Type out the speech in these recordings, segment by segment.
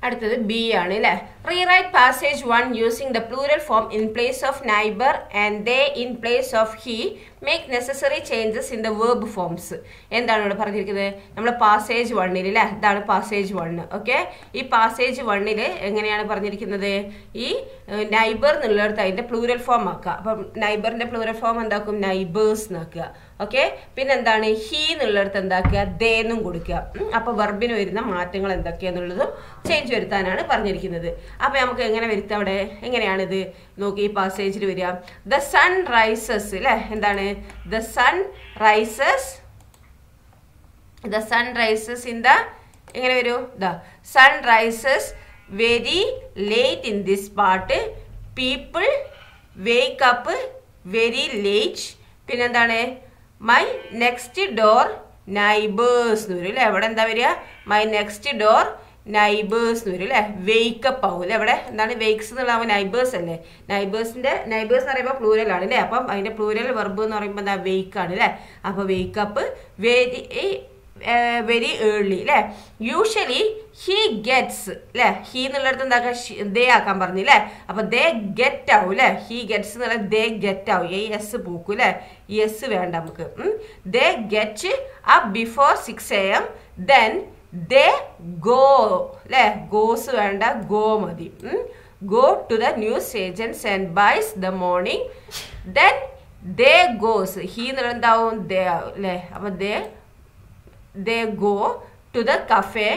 അടുത്തത് ബി ആണ് അല്ലേ. Rewrite passage 1 using the plural form in place of neighbour and they in place of he make necessary changes in the verb forms. എന്താണ് ഇവിടെ പറഞ്ഞിരിക്കുന്നത്? നമ്മൾ passage 1 അല്ലേ, ഇതാണ് പാസേജ് 1. ഓക്കെ, ഈ പാസേജ് 1 എങ്ങനെയാണ് പറഞ്ഞിരിക്കുന്നത്? ഈ നൈബർ എന്നുള്ളിടത്ത് അതിന്റെ പ്ലൂരൽ ഫോം ആക്കുക. അപ്പം നൈബറിന്റെ പ്ലൂരൽ ഫോം എന്താക്കും? നൈബേഴ്സ് എന്നാക്കുക. ഓക്കെ, പിന്നെന്താണ്? ഹി എന്നുള്ളിടത്ത് എന്താക്കുക? ദേ എന്നും കൊടുക്കുക. അപ്പൊ വെർബിന് വരുന്ന മാറ്റങ്ങൾ എന്തൊക്കെയാന്നുള്ളതും ചേഞ്ച് വരുത്താനാണ് പറഞ്ഞിരിക്കുന്നത്. അപ്പൊ നമുക്ക് എങ്ങനെ വരുത്താം? അവിടെ എങ്ങനെയാണിത് നോക്കി ഈ പാസേജിൽ വരിക. ദ സൺ റൈസസ് അല്ലെ, എന്താണ്? The sun rises in the, എങ്ങനെ വരൂ? The sun rises very late in this part. People wake up very late. പിന്നെന്താണ്? മൈ നെക്സ്റ്റ് ഡോർ നൈബേഴ്സ് എന്ന് വരും അല്ലെ. എവിടെ എന്താ വരിക? മൈ നെക്സ്റ്റ് ഡോർ നൈബേഴ്സ് എന്ന് വരും അല്ലെ. വെയ്ക്കപ്പ് ആവും അല്ലെ. എവിടെ എന്താണ്? വെയ്ക്സ് എന്നുള്ള നൈബേഴ്സ് അല്ലേ. നൈബേഴ്സ് എന്ന് പറയുമ്പോൾ പ്ലൂരൽ ആണ് അല്ലെ. അപ്പം അതിന്റെ പ്ലൂരൽ വെർബ് എന്ന് പറയുമ്പോൾ എന്താ? വെയ്ക്ക് ആണ് അല്ലെ. അപ്പൊ വെയ്ക്കപ്പ് വെരി ഏർലി അല്ലെ. യൂഷ്വലി ഹി ഗെറ്റ്സ് അല്ലെ. ഹി എന്നുള്ളടത്ത് എന്താക്കുക? ദേ ആക്കാൻ പറഞ്ഞില്ലേ. അപ്പൊ ദേ ഗെറ്റ് ആവും അല്ലെ. ഹി ഗെറ്റ്സ് എന്നുള്ള ദേ ഗെറ്റ് ആവും. ഈ എസ് പൂക്കും അല്ലെ. ഈ എസ് വേണ്ട നമുക്ക്. They get up before 6 AM. Then they go അല്ലെ. ഗോസ് വേണ്ട, ഗോ മതി. Go to the news agents and buys the morning. Then they goes. He എന്നുള്ളത് എന്താവും? ദേ ആവും അല്ലെ. അപ്പൊ they go to the cafe,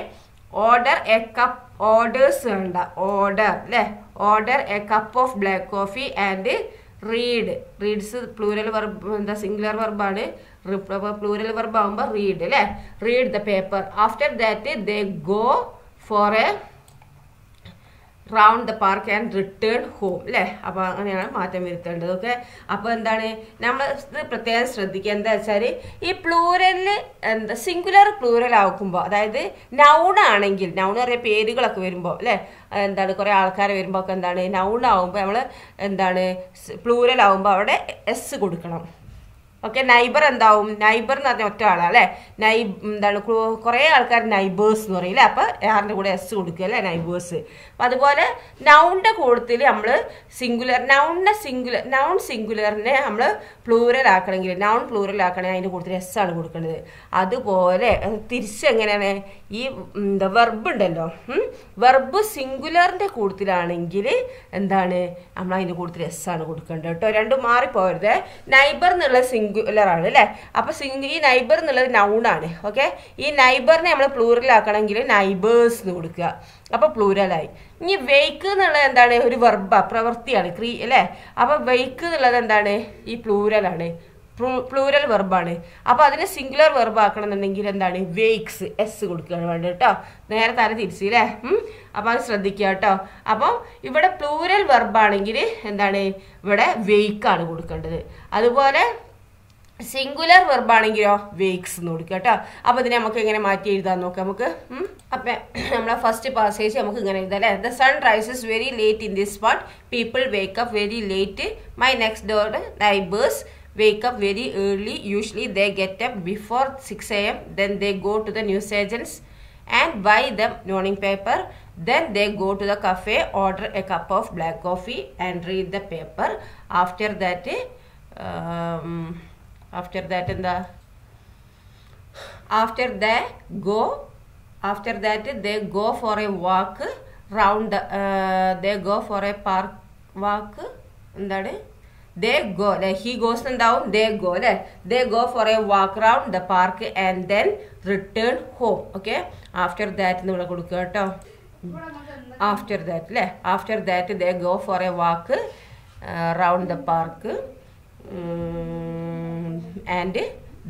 order a cup, orders വേണ്ട, order അല്ലേ. order a cup of black coffee and read. reads plural verb, എന്താ singular verb ആണ്. plural verb ആകുമ്പോൾ read അല്ലേ. read the paper. after that they go for a round the park and return home അല്ലേ. അപ്പൊ അങ്ങനെയാണ് മാറ്റം വരുത്തേണ്ടത്. Okay, അപ്പൊ എന്താണ് നമ്മൾ ഇത് പ്രത്യേകം ശ്രദ്ധിക്കുക. എന്താ വെച്ചാൽ ഈ പ്ലൂരലില് എന്താ സിംഗുലർ പ്ലൂരൽ ആക്കുമ്പോൾ, അതായത് നൗൺ ആണെങ്കിൽ, നൗൺ പറയുക പേരുകളൊക്കെ വരുമ്പോൾ അല്ലെ, എന്താണ് കുറെ ആൾക്കാർ വരുമ്പോൾ ഒക്കെ എന്താണ് നൗൺ ആവുമ്പോൾ നമ്മൾ എന്താണ് പ്ലൂരൽ ആവുമ്പോൾ അവിടെ എസ് കൊടുക്കണം. ഓക്കെ, നൈബർ എന്താവും? നൈബർ എന്ന് പറഞ്ഞ ഒറ്റ ആളാണ് അല്ലെ. എന്താണ് കുറെ ആൾക്കാർ നൈബേഴ്സ് എന്ന് പറയില്ലേ. അപ്പൊ ആറിന്റെ കൂടെ എസ് കൊടുക്കുക അല്ലെ, നൈബേഴ്സ്. അപ്പൊ അതുപോലെ നൗണിന്റെ കൂട്ടത്തിൽ നമ്മൾ സിംഗുലർ നൗൺ സിംഗുലറിനെ നമ്മൾ പ്ലൂരൽ ആക്കണമെങ്കിൽ, നൗൺ പ്ലൂരൽ ആക്കണമെങ്കിൽ അതിന്റെ കൂട്ടത്തിൽ എസ് ആണ് കൊടുക്കേണ്ടത്. അതുപോലെ തിരിച്ചെങ്ങനെയാണ് ഈ വെർബ് ഉണ്ടല്ലോ, വെർബ് സിംഗുലറിന്റെ കൂട്ടത്തിലാണെങ്കിൽ എന്താണ് നമ്മൾ അതിന്റെ കൂട്ടത്തിൽ എസ് ആണ് കൊടുക്കേണ്ടത് കേട്ടോ. രണ്ടും മാറിപ്പോരുത്. നൈബർ എന്നുള്ള സിംഗുലർ ആണ് അല്ലെ. അപ്പൊ ഈ നൈബർ എന്നുള്ളത് നൗൺ ആണ്. ഓക്കെ, ഈ നൈബറിനെ നമ്മൾ പ്ലൂറൽ ആക്കണമെങ്കിൽ നൈബേഴ്സ് എന്ന് കൊടുക്കുക. അപ്പൊ പ്ലൂരലായി. ഇനി വെയ്ക്ക് എന്നുള്ളത് എന്താണ്? ഒരു വെർബ, പ്രവൃത്തിയാണ്, അല്ലെ. അപ്പൊ വെയ്ക്ക് എന്നുള്ളത് എന്താണ്? ഈ പ്ലൂരലാണ്, പ്ലൂരൽ വെർബാണ്. അപ്പൊ അതിന് സിംഗുലർ വെർബ് ആക്കണം എന്നുണ്ടെങ്കിൽ എന്താണ്? വെയ്ക്സ്, എസ് കൊടുക്കുകയാണ് വേണ്ടത് കേട്ടോ. നേരെ തല തിരിച്ചില്ലേ. അപ്പൊ അത് ശ്രദ്ധിക്കുക കേട്ടോ. അപ്പൊ ഇവിടെ പ്ലൂരൽ വെർബാണെങ്കിൽ എന്താണ്? ഇവിടെ വെയ്ക്കാണ് കൊടുക്കേണ്ടത്. അതുപോലെ സിംഗുലർ വെർബ് ആണെങ്കിലോ വെയ്ക്സ് എന്ന് കൊടുക്കുക കേട്ടോ. അപ്പൊ ഇതിനെ നമുക്ക് എങ്ങനെ മാറ്റി എഴുതാൻ നോക്കാം നമുക്ക്. അപ്പൊ നമ്മളെ ഫസ്റ്റ് പാസേജ് നമുക്ക് ഇങ്ങനെ എഴുതാം അല്ലെ. The sun rises very late in this spot. People wake up very late. My next door neighbours wake up very early. Usually they get up before 6 AM. Then they go to the news agents and buy the morning paper. Then they go to the cafe, order a cup of black coffee and read the paper. After that they go for a walk round they go for a park walk. എന്താണ്? They go, like he goes down, they go, like they go for a walk around the park and then return home. Okay, after that നമ്മൾ കൊടുക്കുക കേട്ടോ. after that they go for a walk around the park and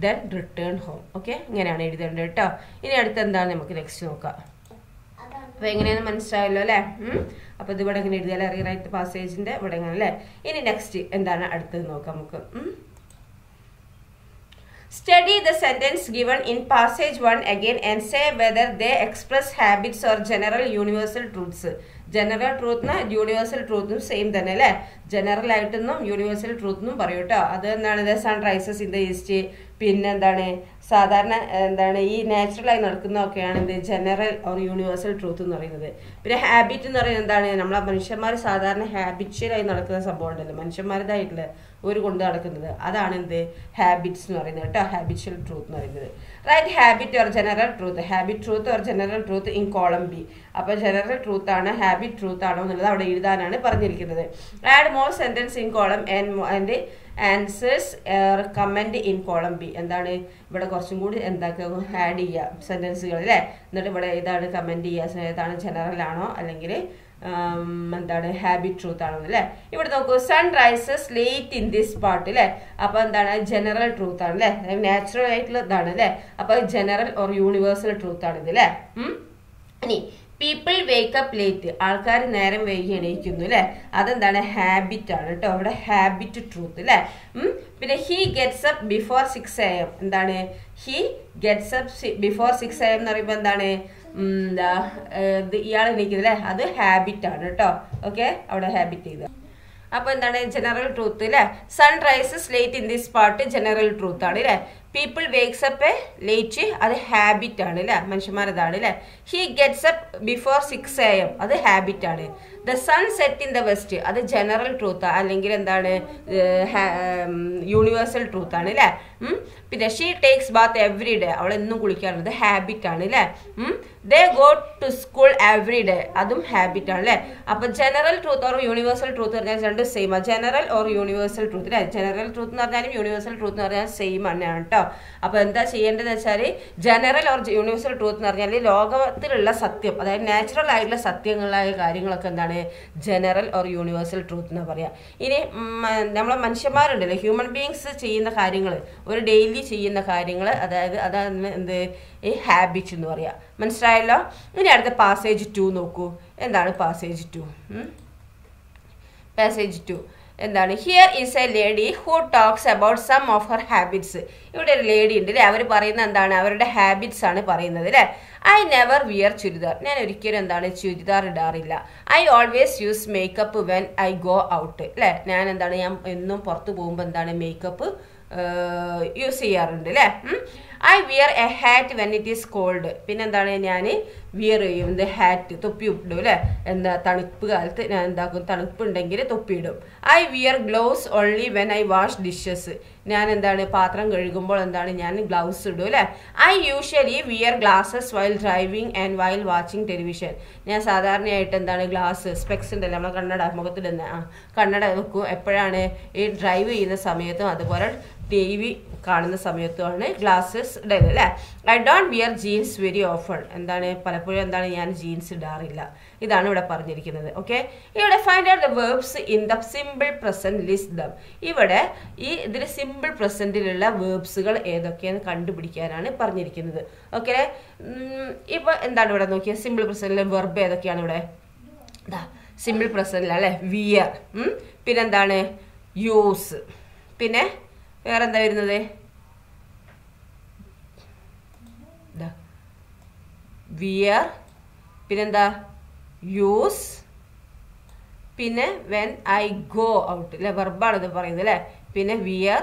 then return home. Okay, ഇങ്ങനെയാണ് എഴുതേണ്ടത് കേട്ടോ. ഇനി അടുത്ത് എന്താണ് നമുക്ക് നെക്സ്റ്റ് നോക്കാം. അപ്പൊ എങ്ങനെയാണെന്ന് മനസ്സിലായല്ലോ അല്ലെ. അപ്പൊ ഇത് ഇവിടെ എങ്ങനെ എഴുതിയാലേ റീറൈറ്റ് പാസേജിന്റെ ഇവിടെ എങ്ങനെ അല്ലെ. ഇനി നെക്സ്റ്റ് എന്താണ് അടുത്തത് നോക്കാം നമുക്ക്. Study the sentence given in passage 1 again and say whether they express habits or general universal truths. General truth na universal truth same തന്നെ അല്ലേ. ജനറൽ ആയിട്ടൊന്നും യൂണിവേഴ്സൽ ട്രൂത്ത് എന്നും പറയൂ കേട്ടോ. അത് എന്താണ്? The sun rises in the east. പിന്നെ എന്താണ്? സാധാരണ എന്താണ് ഈ നാച്ചുറലായി നടക്കുന്നതൊക്കെയാണ് എന്ത് ജനറൽ ഓർ യൂണിവേഴ്സൽ ട്രൂത്ത് എന്ന് പറയുന്നത്. പിന്നെ ഹാബിറ്റ് എന്ന് പറയുന്നത് എന്താണ്, നമ്മളെ മനുഷ്യന്മാർ സാധാരണ ഹാബിച്വലായി നടക്കുന്ന സംഭവം ഉണ്ടല്ലോ, മനുഷ്യന്മാരുടേതായിട്ടുള്ള ഒരു കൊണ്ട് നടക്കുന്നത്, അതാണ് എന്ത് ഹാബിറ്റ്സ് എന്ന് പറയുന്നത് കേട്ടോ, ഹാബിച്വൽ ട്രൂത്ത് എന്ന് പറയുന്നത്. Right habit or general truth, habit truth or general truth in column B. അപ്പോൾ ജനറൽ ട്രൂത്ത് ആണ് ഹാബിറ്റ് ട്രൂത്ത് ആണോ എന്നുള്ളത് അവിടെ എഴുതാനാണ് പറഞ്ഞിരിക്കുന്നത്. Add more sentence in column and answers comment in column B. എന്താണ് ഇവിടെ കുറച്ചും കൂടി എന്താക്കുക ആഡ് ചെയ്യുക സെന്റൻസുകൾ അല്ലേ, എന്നിട്ട് ഇവിടെ ഏതാണ് കമന്റ് ചെയ്യുക, ഏതാണ് ജനറൽ ആണോ അല്ലെങ്കിൽ എന്താണ് ഹാബിറ്റ് ട്രൂത്ത് ആണോ അല്ലേ. ഇവിടെ നോക്കൂ, sun rises late in this part അല്ലേ, അപ്പൊ എന്താണ് ജനറൽ ട്രൂത്ത് ആണ് അല്ലേ, നാച്ചുറൽ ആയിട്ടുള്ള ഇതാണ് അല്ലേ, അപ്പൊ ജനറൽ ഓർ യൂണിവേഴ്സൽ ട്രൂത്ത് ആണ് ഇത് അല്ലേ. ഇനി പീപ്പിൾ വേക്കപ്പ് ലേറ്റ്, ആൾക്കാർ നേരം വൈകി എണീക്കുന്നു അല്ലെ, അതെന്താണ് ഹാബിറ്റ് ആണ് കേട്ടോ, ഇവിടെ ഹാബിറ്റ് ട്രൂത്ത് അല്ലെ. പിന്നെ he gets up before 6 AM, എന്താണ് he gets up before 6 AM എന്ന് പറയുമ്പോൾ എന്താണ് ഇയാൾ എണീക്കുന്നത് അല്ലെ, അത് ഹാബിറ്റ് ആണ് കേട്ടോ. ഓക്കെ, അവിടെ ഹാബിറ്റ് ചെയ്ത. അപ്പൊ എന്താണ് ജനറൽ ട്രൂത്ത് അല്ലെ, sun rises late in this part general truth ആണ് അല്ലെ. പീപ്പിൾ വേക്സ് അപ്പ് ലേറ്റ്, അത് ഹാബിറ്റ് ആണ് അല്ലെ, മനുഷ്യന്മാരതാണ് അല്ലെ. He gets up before 6 AM, അത് ഹാബിറ്റ് ആണ്. The sun set in the west, അത് ജനറൽ ട്രൂത്ത് അല്ലെങ്കിൽ എന്താണ് യൂണിവേഴ്സൽ ട്രൂത്ത് ആണ് അല്ലെ. പിന്നെ she takes bath every day, അവൾ എന്നും കുളിക്കാറുണ്ട്, ഹാബിറ്റ് ആണ് അല്ലെ. They go to school every day, അതും ഹാബിറ്റ് ആണ് അല്ലെ. അപ്പൊ general truth or universal truth പറഞ്ഞാൽ രണ്ടും സെയിം ആണ്, ജനറൽ ഓർ യൂണിവേഴ്സൽ ട്രൂത്ത് അല്ലെ. ജനറൽ ട്രൂത്ത് എന്ന് പറഞ്ഞാലും യൂണിവേഴ്സൽ ട്രൂത്ത് എന്ന് പറഞ്ഞാൽ സെയിം തന്നെയാണ് കേട്ടോ. അപ്പൊ എന്താ ചെയ്യേണ്ടതെന്ന് വെച്ചാൽ ജനറൽ ഓർ യൂണിവേഴ്സൽ ട്രൂത്ത് എന്ന് പറഞ്ഞാൽ ലോകത്തിലുള്ള സത്യം, അതായത് നാച്ചുറൽ ആയിട്ടുള്ള സത്യങ്ങളായ കാര്യങ്ങളൊക്കെ എന്താണ് ജനറൽ ഓർ യൂണിവേഴ്സൽ ട്രൂത്ത് എന്ന് പറയാം. ഇനി നമ്മളെ മനുഷ്യന്മാരുണ്ടല്ലോ, ഹ്യൂമൻ ബീങ്സ് ചെയ്യുന്ന കാര്യങ്ങൾ, ഒരു ഡെയിലി ചെയ്യുന്ന കാര്യങ്ങൾ, അതായത് അതാണ് എന്ത് ഈ ഹാബിറ്റ് എന്ന് പറയാം. മനസ്സിലായല്ലോ. ഇനി അടുത്ത പാസേജ് 2 നോക്കൂ. എന്താണ് പാസേജ് 2? പാസേജ് 2 എന്താണ്, here is a lady who talks about some of her habits. ഇവിടെ ഒരു ലേഡി ഉണ്ട് അല്ലേ, അവർ പറയുന്നത് എന്താണ് അവരുടെ ഹാബിറ്റ്സ് ആണ് പറയുന്നത് അല്ലേ. ഐ നെവർ വിയർ ചുരിദാർ, ഞാൻ ഒരിക്കലും എന്താണ് ചുരിദാർ ഇടാറില്ല. I always use makeup when I go out അല്ലേ, ഞാൻ എന്താണ് ഞാൻ എന്നും പുറത്ത് പോകുമ്പോൾ എന്താണ് മേക്കപ്പ് യൂസ് ചെയ്യാറുണ്ട് അല്ലേ. I wear a hat when it is cold, പിന്നെന്താണ് ഞാൻ വിയർ ചെയ്യും ഇത് ഹാറ്റ്, തൊപ്പി ഇടും അല്ലേ, എന്താ തണുപ്പ് കാലത്ത് ഞാൻ എന്താക്കും തണുപ്പുണ്ടെങ്കിൽ തൊപ്പിയിടും. I wear gloves only when I wash dishes, ഞാൻ എന്താണ് പാത്രം കഴുകുമ്പോൾ എന്താണ് ഞാൻ ഗ്ലൗസ് ഇടും അല്ലേ. I usually wear glasses while driving and while watching television, ഞാൻ സാധാരണയായിട്ട് എന്താണ് ഗ്ലാസ് സ്പെക്സ് ഉണ്ടല്ലോ നമ്മളെ കണ്ണട മുഖത്തിടുന്ന കണ്ണട വെക്കും എപ്പോഴാണ് ഈ ഡ്രൈവ് ചെയ്യുന്ന സമയത്തും അതുപോലെ TV കാണുന്ന സമയത്തുമാണ് ഗ്ലാസസ് ഇടല് അല്ലേ. I don't wear jeans very often, എന്താണ് പലപ്പോഴും എന്താണ് ഞാൻ ജീൻസ് ഇടാറില്ല. ഇതാണ് ഇവിടെ പറഞ്ഞിരിക്കുന്നത്. ഓക്കെ, ഇവിടെ find out the verbs in the simple present, list dum. ഇവിടെ ഈ ഇതിൽ സിമ്പിൾ പ്രസന്റിലുള്ള വേർബ്സുകൾ ഏതൊക്കെയെന്ന് കണ്ടുപിടിക്കാനാണ് പറഞ്ഞിരിക്കുന്നത്. ഓക്കെ, ഇപ്പൊ എന്താണ് ഇവിടെ നോക്കിയാൽ സിമ്പിൾ പ്രസന്റിലെ വെർബ് ഏതൊക്കെയാണ് ഇവിടെ സിമ്പിൾ പ്രസന്റിൽ അല്ലെ. വിയർ, പിന്നെന്താണ് യൂസ്, പിന്നെ വേറെന്താ വരുന്നത് വിയർ, പിന്നെന്താ യൂസ്, പിന്നെ വെൻ ഐ ഗോ ഔട്ട് അല്ലെ, വെർബാണ് ഇത് പറയുന്നത് അല്ലെ. പിന്നെ വിയർ,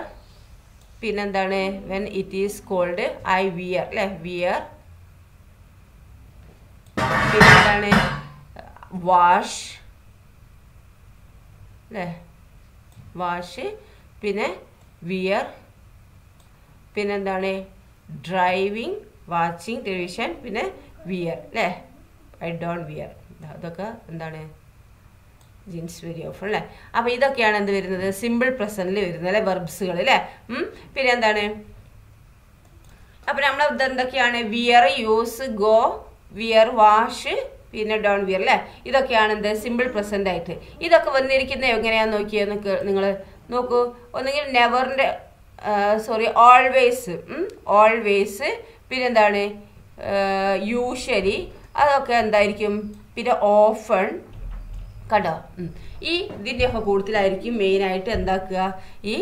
പിന്നെന്താണ് when it is cold I wear അല്ലെ, വിയർ, പിന്നെന്താണ് വാഷ് അല്ലേ, വാഷ്, പിന്നെ വിയർ, പിന്നെന്താണ് ഡ്രൈവിങ്, വാച്ചിങ് ടെലിവിഷൻ, പിന്നെ വിയർ അല്ലേ. ഐ ഡോണ്ട് വിയർ, അതൊക്കെ എന്താണ് ജീൻസ് വെരി ഓഫൺ അല്ലേ. അപ്പം ഇതൊക്കെയാണ് എന്ത് വരുന്നത് സിമ്പിൾ പ്രസന്റിൽ വരുന്നത് അല്ലെ, വെർബ്സുകൾ അല്ലേ. പിന്നെ എന്താണ് അപ്പം നമ്മൾ ഇതെന്തൊക്കെയാണ് wear, use, go, wear, wash, പിന്നെ ഡോൺ വിയർ അല്ലേ. ഇതൊക്കെയാണ് എന്ത് സിമ്പിൾ പ്രസന്റ് ആയിട്ട്. ഇതൊക്കെ വന്നിരിക്കുന്നത് എങ്ങനെയാന്ന് നോക്കിയെന്ന് നിങ്ങൾ നോക്കൂ. ഒന്നുകിൽ നെവറിൻ്റെ ഓൾവേസ്, ഓൾവേസ്, പിന്നെന്താണ് യൂഷ്വലി, അതൊക്കെ എന്തായിരിക്കും. പിന്നെ ഓഫൺ, കണ്ടോ ഈ ഇതിൻ്റെയൊക്കെ കൂടുതലായിരിക്കും മെയിനായിട്ട് എന്താക്കുക ഈ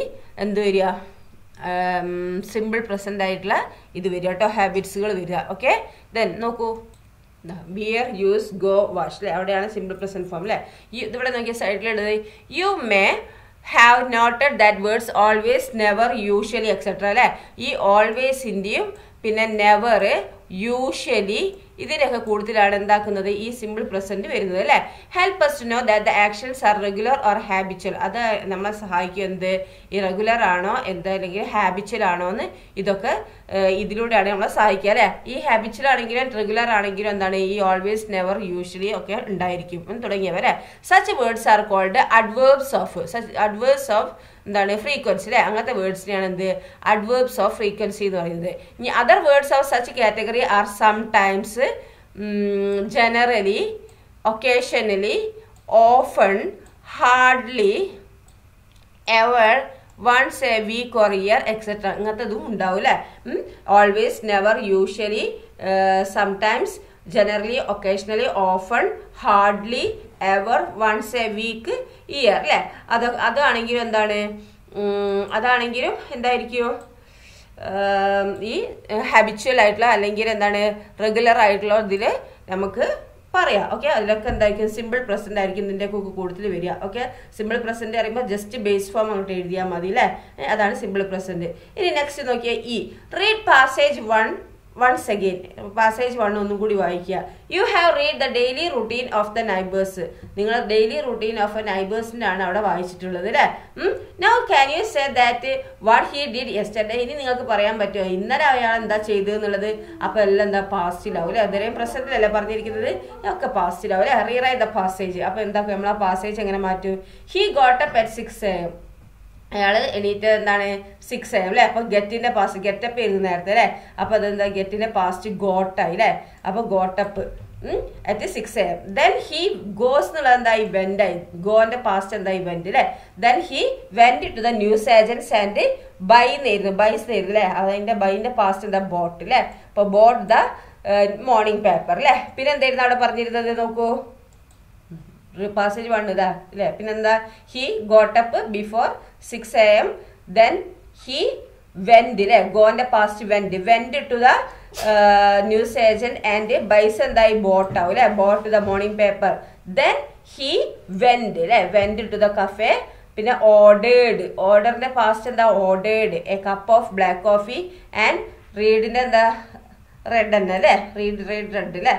എന്ത് വരിക സിമ്പിൾ പ്രസന്റ് ആയിട്ടുള്ള ഇത് വരിക കേട്ടോ, ഹാബിറ്റ്സുകൾ വരിക. ഓക്കെ, ദെൻ നോക്കൂ വിയർ, യൂസ്, ഗോ, വാഷ് അല്ലേ, അവിടെയാണ് സിമ്പിൾ പ്രസന്റ് ഫോം അല്ലേ. ഇവിടെ നോക്കിയ സൈഡിലുള്ളത് you may have noted that words always, never, usually, etc. അല്ലേ ഈ ഓൾവേസിൻ്റെയും പിന്നെ നെവർ യൂഷ്വലി ഇതിനൊക്കെ കൂടുതലാണ് എന്താക്കുന്നത് ഈ സിമ്പിൾ പ്രസന്റ് വരുന്നത് അല്ലേ help us to know that the actions are regular or habitual അത് നമ്മളെ സഹായിക്കും എന്ത് ഇറഗുലർ ആണോ എന്താ അല്ലെങ്കിൽ ഹാബിച്വൽ ആണോ എന്ന് ഇതൊക്കെ ഇതിലൂടെയാണ് നമ്മളെ സഹായിക്കുക അല്ലേ ഈ ഹാബിച്വൽ ആണെങ്കിലും റെഗുലർ ആണെങ്കിലും എന്താണ് ഈ ഓൾവേസ് നെവർ യൂഷ്വലി ഒക്കെ ഉണ്ടായിരിക്കും തുടങ്ങിയവ അല്ലേ such words are called adverbs of എന്താണ് ഫ്രീക്വൻസി അല്ലേ അങ്ങനത്തെ വേർഡ്സിനെയാണ് എന്ത് അഡ്വേർബ്സ് ഓഫ് ഫ്രീക്വൻസി എന്ന് പറയുന്നത് ഇനി other words of such category are sometimes generally occasionally often hardly ever once a week or year etcetera അങ്ങനത്തതും ഉണ്ടാവും അല്ലേ always never usually sometimes generally occasionally often hardly ever once a week year അല്ലേ അതാണെങ്കിലും എന്താണ് അതാണെങ്കിലും എന്തായിരിക്കും ഈ habitual ആയിട്ടുള്ള അല്ലെങ്കിൽ എന്താണ് റെഗുലർ ആയിട്ടുള്ള ഇതിൽ നമുക്ക് പറയാം ഓക്കെ അതിലൊക്കെ എന്തായിരിക്കും സിമ്പിൾ പ്രസന്റ് ആയിരിക്കും ഇതിൻ്റെ ഒക്കെ കൂടുതൽ വരിക ഓക്കെ സിമ്പിൾ പ്രസന്റ് പറയുമ്പോൾ ജസ്റ്റ് ബേസ് ഫോം അങ്ങോട്ട് എഴുതിയാൽ മതി അല്ലേ അതാണ് സിമ്പിൾ പ്രസന്റ് ഇനി നെക്സ്റ്റ് നോക്കിയാൽ ഈ read passage once again passage 1 ഒന്നും കൂടി വായിക്കുക you have read the daily routine of the neighbors നിങ്ങൾ daily routine of a neighborsനാണ് അവിടെ വായിച്ചിട്ടുള്ളത് അല്ലേ now can you say that what he did yesterday ഇനി നിങ്ങൾക്ക് പറയാൻ പറ്റുമോ ഇന്നലെ അയാൾ എന്താ ചെയ്തത് എന്നുള്ളത് അപ്പോൾ എല്ലാം എന്താ പാസ്റ്റിലാവും അല്ലേ അതുവരെയും പ്രസന്റിലല്ലേ പറഞ്ഞിരിക്കുന്നത് ഒക്കെ പാസ്റ്റിലാവും അല്ലേ റീറൈറ്റ് ദ പാസേജ് അപ്പോൾ എന്താ നമ്മൾ ആ പാസേജ് എങ്ങനെ മാറ്റും he got up at 6 AM അയാൾ എണീറ്റ് എന്താണ് 6 AM അല്ലേ അപ്പോൾ ഗെറ്റിന്റെ പാസ്റ്റ് ഗെറ്റപ്പ് ചെയ്ത് നേരത്തെ അല്ലേ അപ്പോൾ അതെന്താ ഗെറ്റിന്റെ പാസ്റ്റ് ഗോട്ടായി അല്ലേ അപ്പോൾ got up at 6 AM then he goes എന്നുള്ളത് എന്തായി വെൻ്റായി ഗോന്റെ പാസ്റ്റ് എന്തായി വെൻ്റ് അല്ലേ then he went to the news agents and ബൈസ് നേരുന്നു അല്ലേ അതിന്റെ ബൈന്റെ പാസ്റ്റ് എന്താ ബോട്ട് അല്ലേ അപ്പോൾ ബോട്ട് ദ മോർണിംഗ് പേപ്പർ അല്ലേ പിന്നെ എന്തായിരുന്നു അവിടെ പറഞ്ഞിരുന്നത് നോക്കൂ passage 1 ഇതാ അല്ലേ പിന്നെന്താ he got up before 6 AM then he went അല്ലേ ഗോന്റെ past went to the news agent and buys എന്തായി bought ആവും അല്ലേ bought the morning paper then he went അല്ലേ went to the cafe പിന്നെ ഓർഡറിന്റെ പാസ്റ്റ് എന്താ ordered a cup of black coffee and readന്റെ എന്താ red തന്നെ അല്ലേ റെഡ് അല്ലേ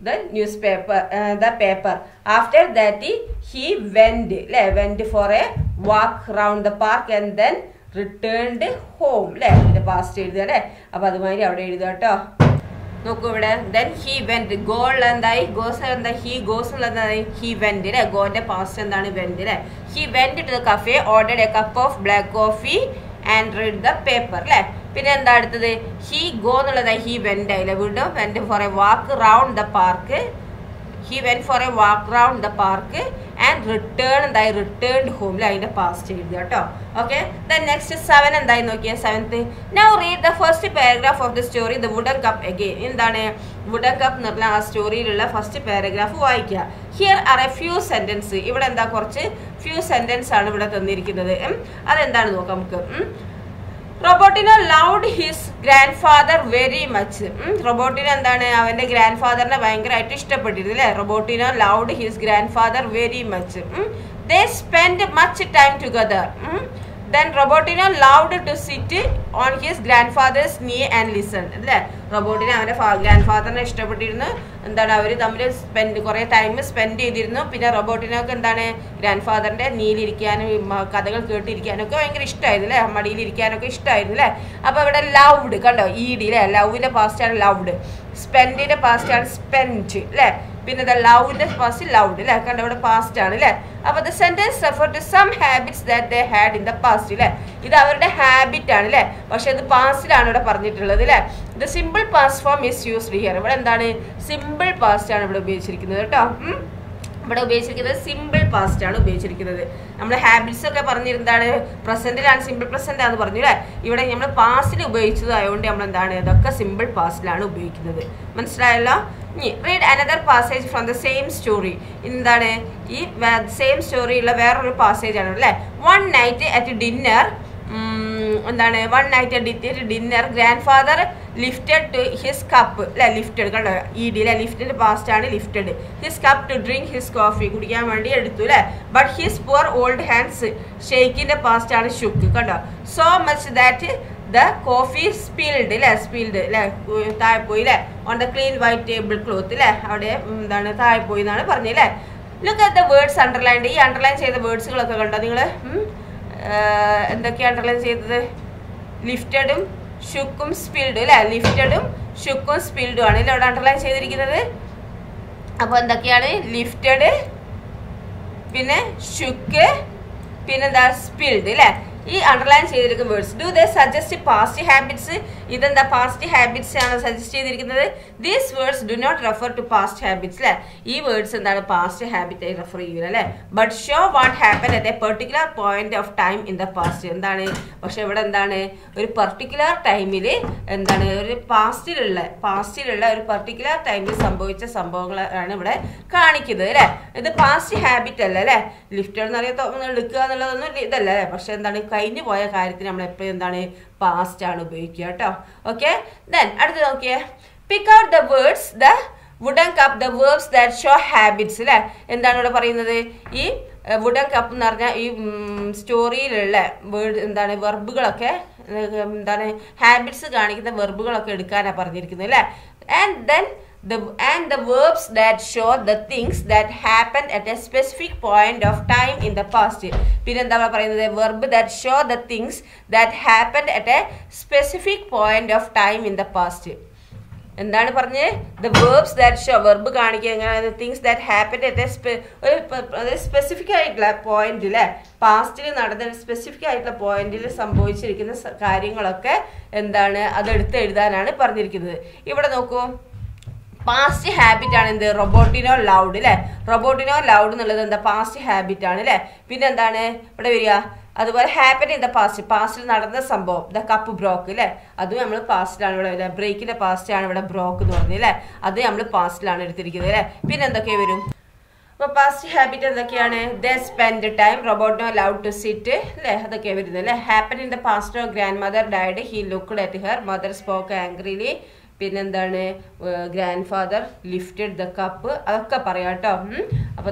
the newspaper the paper after that he went for a walk around the park and then returned home അല്ലേ ഇതിന്റെ past എഴുതുക അല്ലേ അപ്പൊ അതുമാതിരി അവിടെ എഴുതുക കേട്ടോ നോക്കൂ ഇവിടെ then he went goal എന്തായി goes എന്താ he goes എന്നുള്ളതായി he went അല്ലേ ഗോന്റെ പാസ്റ്റ് എന്താണ് went അല്ലേ he went to the cafe ordered a cup of black coffee and read the paper അല്ലേ പിന്നെ എന്താ അടുത്തത് he go എന്നുള്ളതായി he went ആയില്ലേ വീണ്ടും went for a walk around the park he went for a walk around the park and returned home അല്ലേ അതിന്റെ past എഴുതുക കേട്ടോ ഓക്കെ then next 7 എന്തായി നോക്കിയാൽ 7th now read the first paragraph of the story the wooden cup again എന്താണ് wooden cup എന്ന് പറഞ്ഞാൽ ആ സ്റ്റോറിയിലുള്ള ഫസ്റ്റ് പാരഗ്രാഫ് വായിക്കുക here are a few sentences ഇവിടെ എന്താ കുറച്ച് few sentences ആണ് ഇവിടെ തന്നിരിക്കുന്നത് അതെന്താണ് നോക്കാം നമുക്ക് Robotino loved his grand father very much Robotino എന്താണ് അവന്റെ ഗ്രാൻഡ് ഫാദറിനെ ഭയങ്കരമായിട്ട് ഇഷ്ടപ്പെട്ടിരുന്നു അല്ലേ Robotino loved his grand father very much they spend much time together then Robotino loved to sit on his grandfather's knee and listen അല്ലേ റോബോട്ടിനെ അവന്റെ grand ഇഷ്ടപ്പെട്ടിരുന്നു എന്താണ് അവർ തമ്മിൽ കുറെ time spend ചെയ്തിരുന്നു പിന്നെ റോബോട്ടിനൊക്കെ എന്താണ് ഗ്രാൻഡ് ഫാദറിന്റെ നീലിരിക്കാനും കഥകൾ കേട്ടിരിക്കാനും ഒക്കെ ഭയങ്കര ഇഷ്ടമായിരുന്നു അല്ലേ മടിയിലിരിക്കാനൊക്കെ ഇഷ്ടമായിരുന്നു അല്ലേ അപ്പൊ ഇവിടെ ലവ്ഡ് കണ്ടോ ഇഡി അല്ലേ ലവിന്റെ പാസ്റ്റാണ് ലവ്ഡ് സ്പെൻഡിന്റെ പാസ്റ്റാണ് സ്പെൻഡ് അല്ലേ പിന്നെ ലവിന്റെ പാസ്റ്റ് ലവ്ഡ് അല്ലേ കണ്ടോ ഇവിടെ പാസ്റ്റ് ആണ് അല്ലേ അപ്പൊ the sentence refer to some habits that they had in the past അല്ലേ ഇത് അവരുടെ ഹാബിറ്റ് ആണ് അല്ലേ പക്ഷെ ഇത് പാസ്റ്റിലാണ് ഇവിടെ പറഞ്ഞിട്ടുള്ളത് അല്ലേ the simple past form is used here ഇവിടെ എന്താണ് സിമ്പിൾ പാസ്റ്റ് ആണ് ഇവിടെ ഉപയോഗിച്ചിരിക്കുന്നത് കേട്ടോ ഇവിടെ ഉപയോഗിച്ചിരിക്കുന്നത് സിമ്പിൾ പാസ്റ്റ് ആണ് ഉപയോഗിച്ചിരിക്കുന്നത് നമ്മൾ ഹാബിറ്റ്സ് ഒക്കെ പറഞ്ഞിരുന്നതാണ് പ്രസന്റിലാണ് സിമ്പിൾ പ്രസന്റ് ആണെന്ന് പറഞ്ഞു അല്ലേ ഇവിടെ നമ്മൾ പാസ്റ്റിൽ ഉപയോഗിച്ചത് ആയതുകൊണ്ട് നമ്മൾ എന്താണ് ഇതൊക്കെ സിമ്പിൾ പാസ്റ്റിലാണ് ഉപയോഗിക്കുന്നത് മനസ്സിലായല്ലോ read another passage from the same story എന്താണ് ഈ സെയിം സ്റ്റോറിയുള്ള വേറൊരു പാസേജ് ആണ് അല്ലേ വൺ നൈറ്റ് അറ്റ് ഡിന്നർ എന്താണ് one night dinner grandfather lifted to his cup അല്ലെ ലിഫ്റ്റഡ് കണ്ടോ ഇ ഡി അല്ലെ ലിഫ്റ്റഡ് പാസ്റ്റ് ആണ് lifted his cup to drink his coffee കുടിക്കാൻ വേണ്ടി എടുത്തു അല്ലെ but his poor old hands ഷെയ്ക്കിന്റെ പാസ്റ്റ് ആണ് ഷുക്ക് കണ്ടോ so much that the coffee spilled അല്ലെ സ്പിൽഡ് അല്ലെ താഴെ പോയി അല്ലെ on the clean white table cloth അല്ലെ അവിടെ എന്താണ് താഴെ പോയി എന്നാണ് പറഞ്ഞത് അല്ലെ look at the words underlined ഈ അണ്ടർലൈൻ ചെയ്ത വേർഡ്സുകളൊക്കെ കണ്ടോ നിങ്ങൾ എന്തൊക്കെയാണ് അണ്ടർലൈൻ ചെയ്തത് ലിഫ്റ്റഡും ഷുക്കും സ്പിൽഡും അല്ലെ ലിഫ്റ്റഡും ഷുക്കും സ്പിൽഡും ആണ് ഇവിടെ അണ്ടർലൈൻ ചെയ്തിരിക്കുന്നത് അപ്പോൾ എന്തൊക്കെയാണ് ലിഫ്റ്റഡ് പിന്നെ ഷുക്ക് പിന്നെ എന്താ സ്പിൽഡ് അല്ലെ ഈ അണ്ടർലൈൻ ചെയ്തിരിക്കുന്ന words do they suggest past habits ഇതെന്താ പാസ്റ്റ് ഹാബിറ്റ്സ് ആണ് സജസ്റ്റ് ചെയ്തിരിക്കുന്നത് these words do not refer to past habits അല്ലെ ഈ വേർഡ്സ് എന്താണ് പാസ്റ്റ് ഹാബിറ്റ് ആയി റെഫർ ചെയ്യൂല അല്ലെ but show what happen at A particular point of time in the past എന്താണ് പക്ഷെ ഇവിടെ എന്താണ് ഒരു പെർട്ടിക്കുലർ ടൈമിൽ എന്താണ് ഒരു പാസ്റ്റിലുള്ള ഒരു പെർട്ടിക്കുലർ ടൈമിൽ സംഭവിച്ച സംഭവങ്ങളാണ് ഇവിടെ കാണിക്കുന്നത് അല്ലെ ഇത് പാസ്റ്റ് ഹാബിറ്റ് അല്ല അല്ലെ ലിഫ്റ്റ് എന്ന് പറയുന്നത് എടുക്കുക എന്നുള്ളതൊന്നും ഇതല്ല അല്ലെ പക്ഷെ എന്താണ് കഴിഞ്ഞു പോയ കാര്യത്തിന് നമ്മൾ എപ്പോഴും എന്താണ് പാസ്റ്റ് ആണ് ഉപയോഗിക്കുക കേട്ടോ ഓക്കെ ദെൻ അടുത്ത് നോക്കിയേ pick out the words the wooden cup the verbs that show habits അല്ലെ എന്താണ് ഇവിടെ പറയുന്നത് ഈ വുഡൻ കപ്പ് എന്ന് പറഞ്ഞാൽ ഈ സ്റ്റോറിയിലുള്ള വേർഡ് എന്താണ് വെർബുകളൊക്കെ എന്താണ് ഹാബിറ്റ്സ് കാണിക്കുന്ന വെർബുകളൊക്കെ എടുക്കാനാണ് പറഞ്ഞിരിക്കുന്നത് അല്ലെ and the verbs that show the things that happened at a specific point of time in the past പിന്നെ എന്താ പറയുന്നത് verb that show the things that happened at a specific point of time in the past എന്താണ് പറഞ്ഞത് the verbs that show verb കാണിക്കുക എങ്ങനെ things that happened at a specific ആയിട്ടുള്ള point അല്ലെ പാസ്റ്റിൽ നടന്ന സ്പെസിഫിക് ആയിട്ടുള്ള പോയിന്റിൽ സംഭവിച്ചിരിക്കുന്ന കാര്യങ്ങളൊക്കെ എന്താണ് അതെടുത്ത് എഴുതാനാണ് പറഞ്ഞിരിക്കുന്നത് ഇവിടെ നോക്കൂ പാസ്റ്റ് ഹാബിറ്റ് ആണ് എന്ത് റൊബോട്ടിനോ ലൗഡ് അല്ലെ റൊബോട്ടിനോ ലൗഡ് എന്നുള്ളത് എന്താ പാസ്റ്റ് ഹാബിറ്റ് ആണ് അല്ലെ പിന്നെ എന്താണ് ഇവിടെ വരിക അതുപോലെ ഹാപ്പൻ ഇൻ ദ പാസ്റ്റിൽ നടന്ന സംഭവം ദ കപ്പ് ബ്രോക്ക് അല്ലെ അതും നമ്മൾ പാസ്റ്റിലാണ് ഇവിടെ ബ്രേക്കിന്റെ പാസ്റ്റ് ആണ് ഇവിടെ ബ്രോക്ക് എന്ന് പറഞ്ഞത് അല്ലെ അത് നമ്മൾ പാസ്റ്റിലാണ് എടുത്തിരിക്കുന്നത് അല്ലെ പിന്നെ എന്തൊക്കെ വരും അപ്പൊ പാസ്റ്റ് ഹാബിറ്റ് എന്തൊക്കെയാണ് they spend time robot no loved to sit അല്ലെ അതൊക്കെ വരുന്നത് അല്ലെ happen in the past grandmother died he looked at her mother spoke angrily പിന്നെന്താണ് grandfather lifted the cup അതൊക്കെ പറയാം കേട്ടോ അപ്പൊ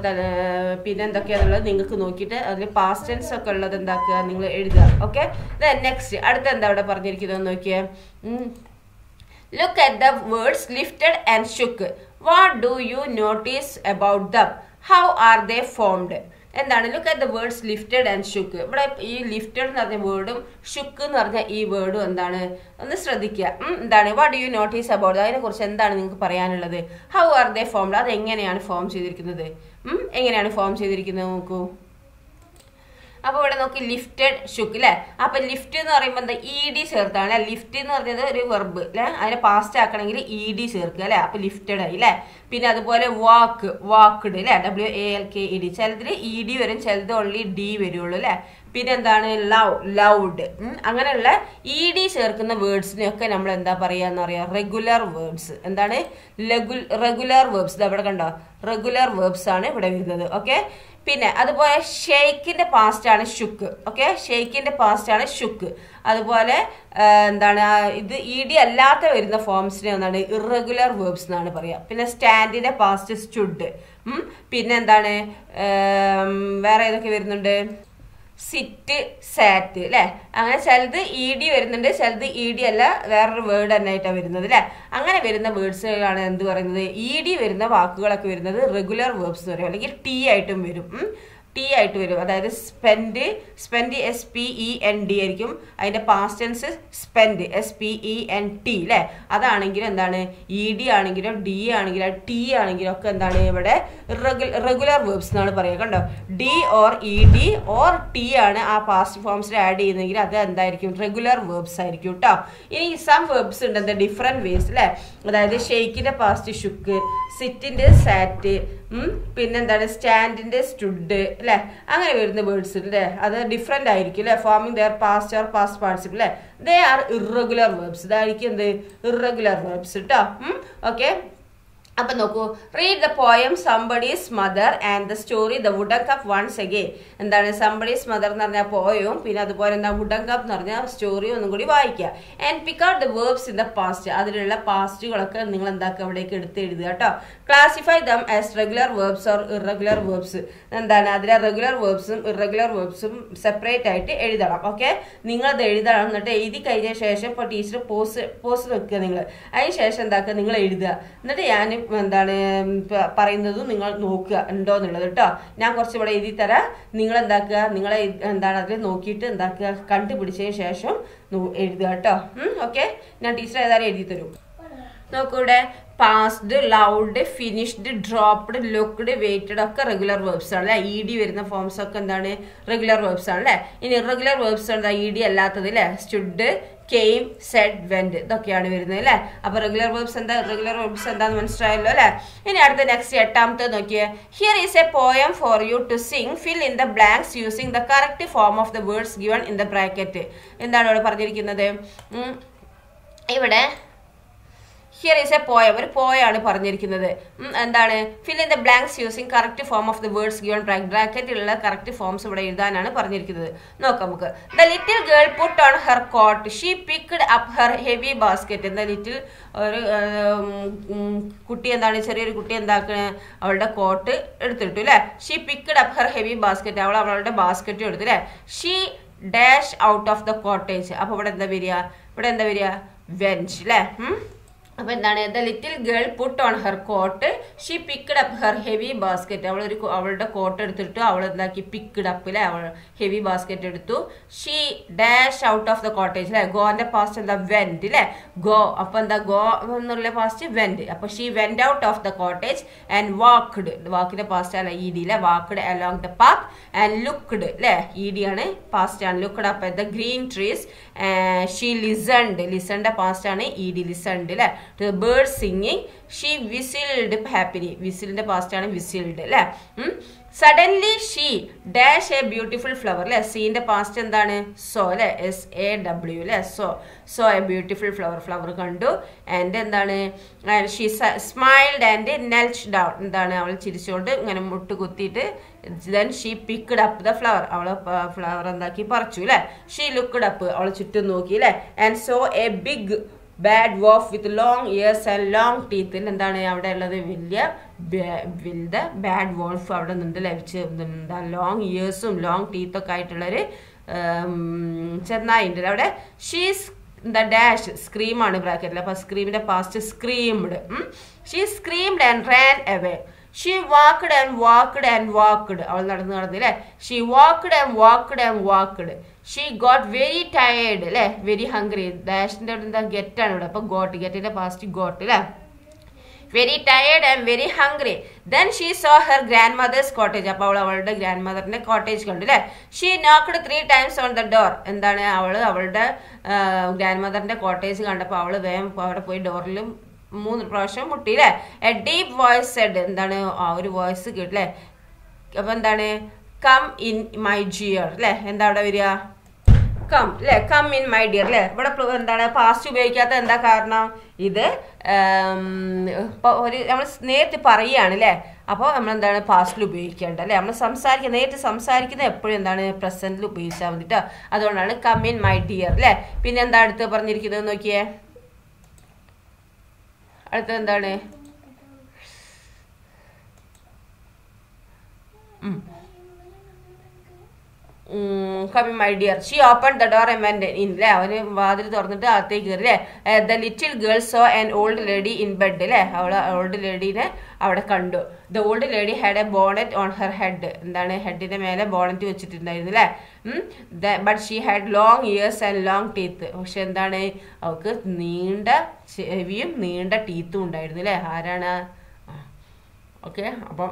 പിന്നെ എന്തൊക്കെയാന്നുള്ളത് നിങ്ങൾക്ക് നോക്കിയിട്ട് അതിൽ പാസ്റ്റ് ടെൻസ് ഒക്കെ ഉള്ളത് എന്താക്കുക നിങ്ങൾ എഴുതുക ഓക്കെ നെക്സ്റ്റ് അടുത്ത എന്താ അവിടെ പറഞ്ഞിരിക്കുന്നത് നോക്കിയേ look at the words lifted and shook what do you notice about them how are they formed എന്താണ് look at the words lifted and shook ഇവിടെ ഈ ലിഫ്റ്റഡ് എന്ന് പറഞ്ഞ വേർഡും ഷുക്ക് എന്ന് പറഞ്ഞ ഈ വേർഡും എന്താണ് ഒന്ന് ശ്രദ്ധിക്കുക എന്താണ് what do you notice about അതിനെ കുറിച്ച് എന്താണ് നിങ്ങൾക്ക് പറയാനുള്ളത് ഹൗ ആർ ദേ ഫോംഡ് അത് എങ്ങനെയാണ് ഫോം ചെയ്തിരിക്കുന്നത് എങ്ങനെയാണ് ഫോം ചെയ്തിരിക്കുന്നത് നോക്കൂ അപ്പൊ ഇവിടെ നോക്കി ലിഫ്റ്റഡ് ഷുക്ക് അല്ലെ അപ്പൊ ലിഫ്റ്റ് എന്ന് പറയുമ്പോൾ എന്താ ഇ ഡി ചേർത്താണ് അല്ലെ ലിഫ്റ്റ് എന്ന് പറഞ്ഞത് ഒരു വെർബ് അല്ലെ അതിനെ പാസ്റ്റ് ആക്കണമെങ്കിൽ ഇ ഡി ചേർക്കുക അല്ലെ അപ്പൊ ലിഫ്റ്റഡ് ആയി അല്ലെ പിന്നെ അതുപോലെ വാക്ക്ഡ് അല്ലെ WALKED ചിലതില് ഇ ഡി വരും ചിലത് ഓൺലി ഡി വരുള്ളൂ അല്ലെ പിന്നെ എന്താണ് ലൗഡ് അങ്ങനെയുള്ള ഇ ഡി ചേർക്കുന്ന വേർഡ്സിനെയൊക്കെ നമ്മൾ എന്താ പറയാന്ന് പറയാ റെഗുലർ വേർഡ്സ് എന്താണ് റെഗുലർ വേർബ്സ് ഇവിടെ കണ്ടോ റെഗുലർ വേർബ്സ് ആണ് ഇവിടെ വരുന്നത് ഓക്കെ പിന്നെ അതുപോലെ ഷെയ്ക്കിന്റെ പാസ്റ്റ് ആണ് ഷുക്ക് ഓക്കെ ഷെയ്ക്കിന്റെ പാസ്റ്റ് ആണ് ഷുക്ക് അതുപോലെ എന്താണ് ഇത് ഇ ഡി അല്ലാത്ത വരുന്ന ഫോംസിനെ എന്താണ് ഇറഗുലർ വേർബ്സ് എന്നാണ് പറയാ പിന്നെ സ്റ്റാൻഡിന്റെ പാസ്റ്റ് സ്റ്റുഡ് പിന്നെ എന്താണ് വേറെ ഏതൊക്കെ വരുന്നുണ്ട് സിറ്റ് സാറ്റ് അല്ലെ അങ്ങനെ ചിലത് ഇ ഡി വരുന്നുണ്ട് ചിലത് ഇ ഡി അല്ല വേറൊരു വേർഡ് തന്നെ ആയിട്ടാണ് വരുന്നത് അല്ലെ അങ്ങനെ വരുന്ന വേർഡ്സുകളാണ് എന്ത് പറയുന്നത് ഇ ഡി വരുന്ന വാക്കുകളൊക്കെ വരുന്നത് റെഗുലർ വേർബ്സ് എന്ന് പറയും അല്ലെങ്കിൽ ടി ആയിട്ടും വരും ടി ആയിട്ട് വരും അതായത് സ്പെൻഡ് SPEND ആയിരിക്കും അതിന്റെ പാസ്റ്റ് ടെൻസ് സ്പെൻഡ് SPENT അല്ലെ അതാണെങ്കിലും എന്താണ് ഇ ഡി ആണെങ്കിലും ഡി ആണെങ്കിലും ടി ആണെങ്കിലും ഒക്കെ എന്താണ് ഇവിടെ റെഗുലർ വേർബ്സ് എന്നാണ് പറയുക കണ്ടോ D or E D or T ആണ് ആ പാസ്റ്റ് ഫോംസിൽ ആഡ് ചെയ്യുന്നതെങ്കിൽ അത് എന്തായിരിക്കും റെഗുലർ വേർബ്സ് ആയിരിക്കും കേട്ടോ ഇനി സം വേർബ്സ് ഉണ്ട് എന്താ ഡിഫറെന്റ് വേസ് അല്ലെ അതായത് ഷെയ്ക്കിന്റെ പാസ്റ്റ് ഷുക്ക് സിറ്റിന്റെ സാറ്റ് പിന്നെന്താണ് സ്റ്റാൻഡിന്റെ സ്റ്റുഡ് അല്ലെ അങ്ങനെ വരുന്ന വേർഡ്സ് അല്ലേ അത് ഡിഫറെന്റ് ആയിരിക്കും അല്ലെ forming their past or past participle അല്ലെ ദേ ആർ ഇറഗുലർ വേർബ്സ് ഇതായിരിക്കും എന്ത് ഇറഗുലർ വേർബ്സ് കേട്ടോ ഓക്കെ അപ്പം നോക്കൂ, read the poem somebody's mother and the story the wooden cup once again. എന്താണ് സംബഡീസ് മദർ എന്ന് പറഞ്ഞാൽ പോയവും, പിന്നെ അതുപോലെ എന്താ വുഡൻ കപ്പ് എന്ന് പറഞ്ഞാൽ സ്റ്റോറിയും ഒന്നും കൂടി വായിക്കുക. And pick out the verbs in the past. അതിലുള്ള പാസ്റ്റുകളൊക്കെ നിങ്ങൾ എന്താക്കുക, അവിടേക്ക് എടുത്ത് എഴുതുക കേട്ടോ. Classify them as regular verbs or irregular verbs. എന്താണ് അതിലെ റെഗുലർ വേർബ്സും ഇറഗുലർ വേർബ്സും സെപ്പറേറ്റ് ആയിട്ട് എഴുതണം. ഓക്കെ, നിങ്ങളത് എഴുതണം. എന്നിട്ട് എഴുതി കഴിഞ്ഞ ശേഷം ഇപ്പോൾ ടീച്ചർ പോസ് വെക്കുക നിങ്ങൾ. അതിന് ശേഷം എന്താക്കുക, നിങ്ങൾ എഴുതുക. എന്നിട്ട് ഞാൻ എന്താണ് പറയുന്നതും നിങ്ങൾ നോക്കുക ഉണ്ടോ എന്നുള്ളത് കേട്ടോ. ഞാൻ കുറച്ച് ഇവിടെ എഴുതി തരാം, നിങ്ങൾ എന്താക്കുക, നിങ്ങളെ എന്താണ് അതിൽ നോക്കിയിട്ട് എന്താക്കുക, കണ്ടുപിടിച്ചതിന് ശേഷം എഴുതുക കേട്ടോ. ഓക്കെ, ഞാൻ ടീച്ചർ ഏതായാലും എഴുതി തരും. നോക്കൂടെ, passed, loved, finished, dropped, looked, waited ഒക്കെ റെഗുലർ വേർബ്സ് ആണ് അല്ലെ. ഇ ഡി വരുന്ന ഫോംസ് ഒക്കെ എന്താണ് റെഗുലർ വേർബ്സ് ആണ് അല്ലെ. ഇനി ഇറഗുലർ വേർബ്സ് എന്താ ഇ ഡി അല്ലാത്തത് അല്ലെ. സ്റ്റുഡ്, കെയിം, സെഡ്, വെന്റ് ഇതൊക്കെയാണ് വരുന്നത് അല്ലെ. അപ്പൊ റെഗുലർ വേർബ്സ് എന്താ, റെഗുലർ വേർബ്സ് എന്താന്ന് മനസ്സിലായല്ലോ അല്ലെ. ഇനി അടുത്ത നെക്സ്റ്റ് 8ാമത്തെ നോക്കിയേ. Here is a poem for you to sing, fill in the blanks using the correct form of the words given in the bracket. എന്താണ് ഇവിടെ പറഞ്ഞിരിക്കുന്നത്, ഇവിടെ ഹിയർ ഈസ് എ പോയം, ഒരു പോയാണ് പറഞ്ഞിരിക്കുന്നത്. എന്താണ് fill in the blanks using correct form of the words given ബ്രാക്കറ്റിലുള്ള correct forms ഇവിടെ എഴുതാനാണ് പറഞ്ഞിരിക്കുന്നത്. നോക്കാം നമുക്ക്. The little girl put on her coat, she picked up her heavy basket. എന്താ ലിറ്റിൽ ഒരു കുട്ടി എന്താണ്, ചെറിയൊരു കുട്ടി എന്താക്കണ, അവളുടെ കോട്ട് എടുത്തിട്ടു അല്ലെ. She picked up her heavy basket, അവൾ അവളുടെ ബാസ്കറ്റ് എടുത്തു അല്ലെ. She dash out of the cottage. അപ്പൊ ഇവിടെ എന്താ വരിക, ഇവിടെ എന്താ വരിക, വെൻറ്റ് അല്ലെ. അപ്പൊ എന്താണ്, the little girl put on her coat, she picked up her heavy basket. അവളുടെ കോട്ട് എടുത്തിട്ട് അവൾ എന്താക്കി, പിക്ക്ഡ് അപ്പ് അല്ലെ, അവൾ ഹെവി ബാസ്കറ്റ് എടുത്തു. She dash out of the cottage അല്ലെ. ഗോന്റെ പാസ്റ്റ് എന്താ, വെന്റ് അല്ലെ. ഗോ, അപ്പൊ എന്താ ഗോ എന്നുള്ള പാസ്റ്റ് വെന്റ്. അപ്പൊ she went out of the cottage and walked, വാക്കിന്റെ പാസ്റ്റ് അല്ല ഇ ഡി അല്ലെ. Walked along the path and looked അല്ലെ, ഇ ഡി ആണ്, പാസ്റ്റ് ആണ്. Looked up the green trees. She listened, listened past ആണ് E D, listened അല്ലെ. To the birds singing, she whistled happily. Whistled past ആണ് whistled അല്ലേ. Suddenly she dash a beautiful flower അല്ലെ. സീന്റെ past എന്താണ്, so അല്ലെ, SAW അല്ലെ. So A beautiful flower, flower കണ്ടു. And എന്താണ്, ഷീ സ്മൈൽഡ് ആൻഡ് നെൽച്ച് ഡൗൺ. എന്താണ്, അവൾ ചിരിച്ചുകൊണ്ട് ഇങ്ങനെ മുട്ട് കുത്തിയിട്ട് then she picked up the flower. അവള് ഫ്ലവർ എന്താക്കി, പറിച്ചു അല്ലെ. She looked up, അവൾ ചുറ്റും നോക്കി അല്ലെ. And saw a big bad wolf with long ears and long teeth. എന്താണ് അവിടെ ഉള്ളത്, വലിയ ബാഡ് വോൾഫ് അവിടെ നിന്ന് ലഭിച്ച് എന്താ, ലോങ് ഇയേഴ്സും ലോങ് ടീത്തൊക്കെ ആയിട്ടുള്ളൊരു ചെന്നായി ഉണ്ട് അവിടെ. ഷീസ് എന്താ ഡാഷ്, സ്ക്രീമാണ് ബ്രാക്കറ്റിൽ. അപ്പൊ സ്ക്രീമിന്റെ past screamed. She screamed and ran away. She walked and walked and walked, അവൾ നടന്നില്ലേ. She walked and walked and walked. She got very tired അല്ലെ, വെരി ഹംഗ്രി. ഡാഷിന്റെ അവിടെ എന്താ, ഗെറ്റ് ആണ് ഇവിടെ. അപ്പൊ ഗോട്ട്, ഗെറ്റിന്റെ പാസ്റ്റ് ഗോട്ട് അല്ലെ. Very tired and very hungry. Then she saw her grandmother's cottage. അപ്പൊ അവൾ അവളുടെ ഗ്രാൻഡ് മദറിന്റെ കോട്ടേജ് കണ്ടു അല്ലെ. She knocked 3 times on the door. എന്താണ്, അവളുടെ ഗ്രാൻഡ് മദറിന്റെ കോട്ടേജ് കണ്ടപ്പോൾ അവള് വേഗം അവിടെ പോയി ഡോറിലും 3 പ്രാവശ്യം മുട്ടി അല്ലെ. A deep voice said. എന്താണ്, ആ ഒരു വോയിസ് കേട്ടില്ലേ. അപ്പൊ എന്താണ്, കം ഇൻ മൈ ജിയർ അല്ലെ. എന്താ അവിടെ വരിക, കം അല്ലെ. കം ഇൻ മൈ ഡിയർ അല്ലെ. ഇവിടെ എന്താണ് പാസ്റ്റ് ഉപയോഗിക്കാത്ത എന്താ കാരണം, ഇത് ഒരു നമ്മൾ നേരത്തെ പറയുകയാണ് അല്ലെ. അപ്പോൾ നമ്മൾ എന്താണ് പാസ്റ്റിൽ ഉപയോഗിക്കേണ്ടത് അല്ലെ. നമ്മൾ നേരിട്ട് സംസാരിക്കുന്നത് എപ്പോഴും എന്താണ്, പ്രസന്റിൽ ഉപയോഗിച്ചാൽ മതിട്ടോ. അതുകൊണ്ടാണ് കം ഇൻ മൈ ഡിയർ അല്ലെ. പിന്നെ എന്താ അടുത്ത് പറഞ്ഞിരിക്കുന്നത് നോക്കിയേ. അടുത്തത് എന്താണ്, coming my dear. She opened the door and went in. അവന് വാതിൽ തുറന്നിട്ട് അകത്തേക്ക് കയറി അല്ലേ. The little girl saw an old lady in bed അല്ലേ. അവൾ ഓൾഡ് ലേഡീനെ അവിടെ കണ്ടു. The old lady had a bonnet on her head. എന്താണ്, ഹെഡിന്റെ മേലെ ബോണറ്റ് വെച്ചിട്ടുണ്ടായിരുന്നു അല്ലേ. But she had long ears and long teeth. പക്ഷെ എന്താണ്, അവൾക്ക് നീണ്ട ചെവിയും നീണ്ട ടീത്തും ഉണ്ടായിരുന്നു അല്ലേ. ആരാണ്, ഓക്കെ. അപ്പം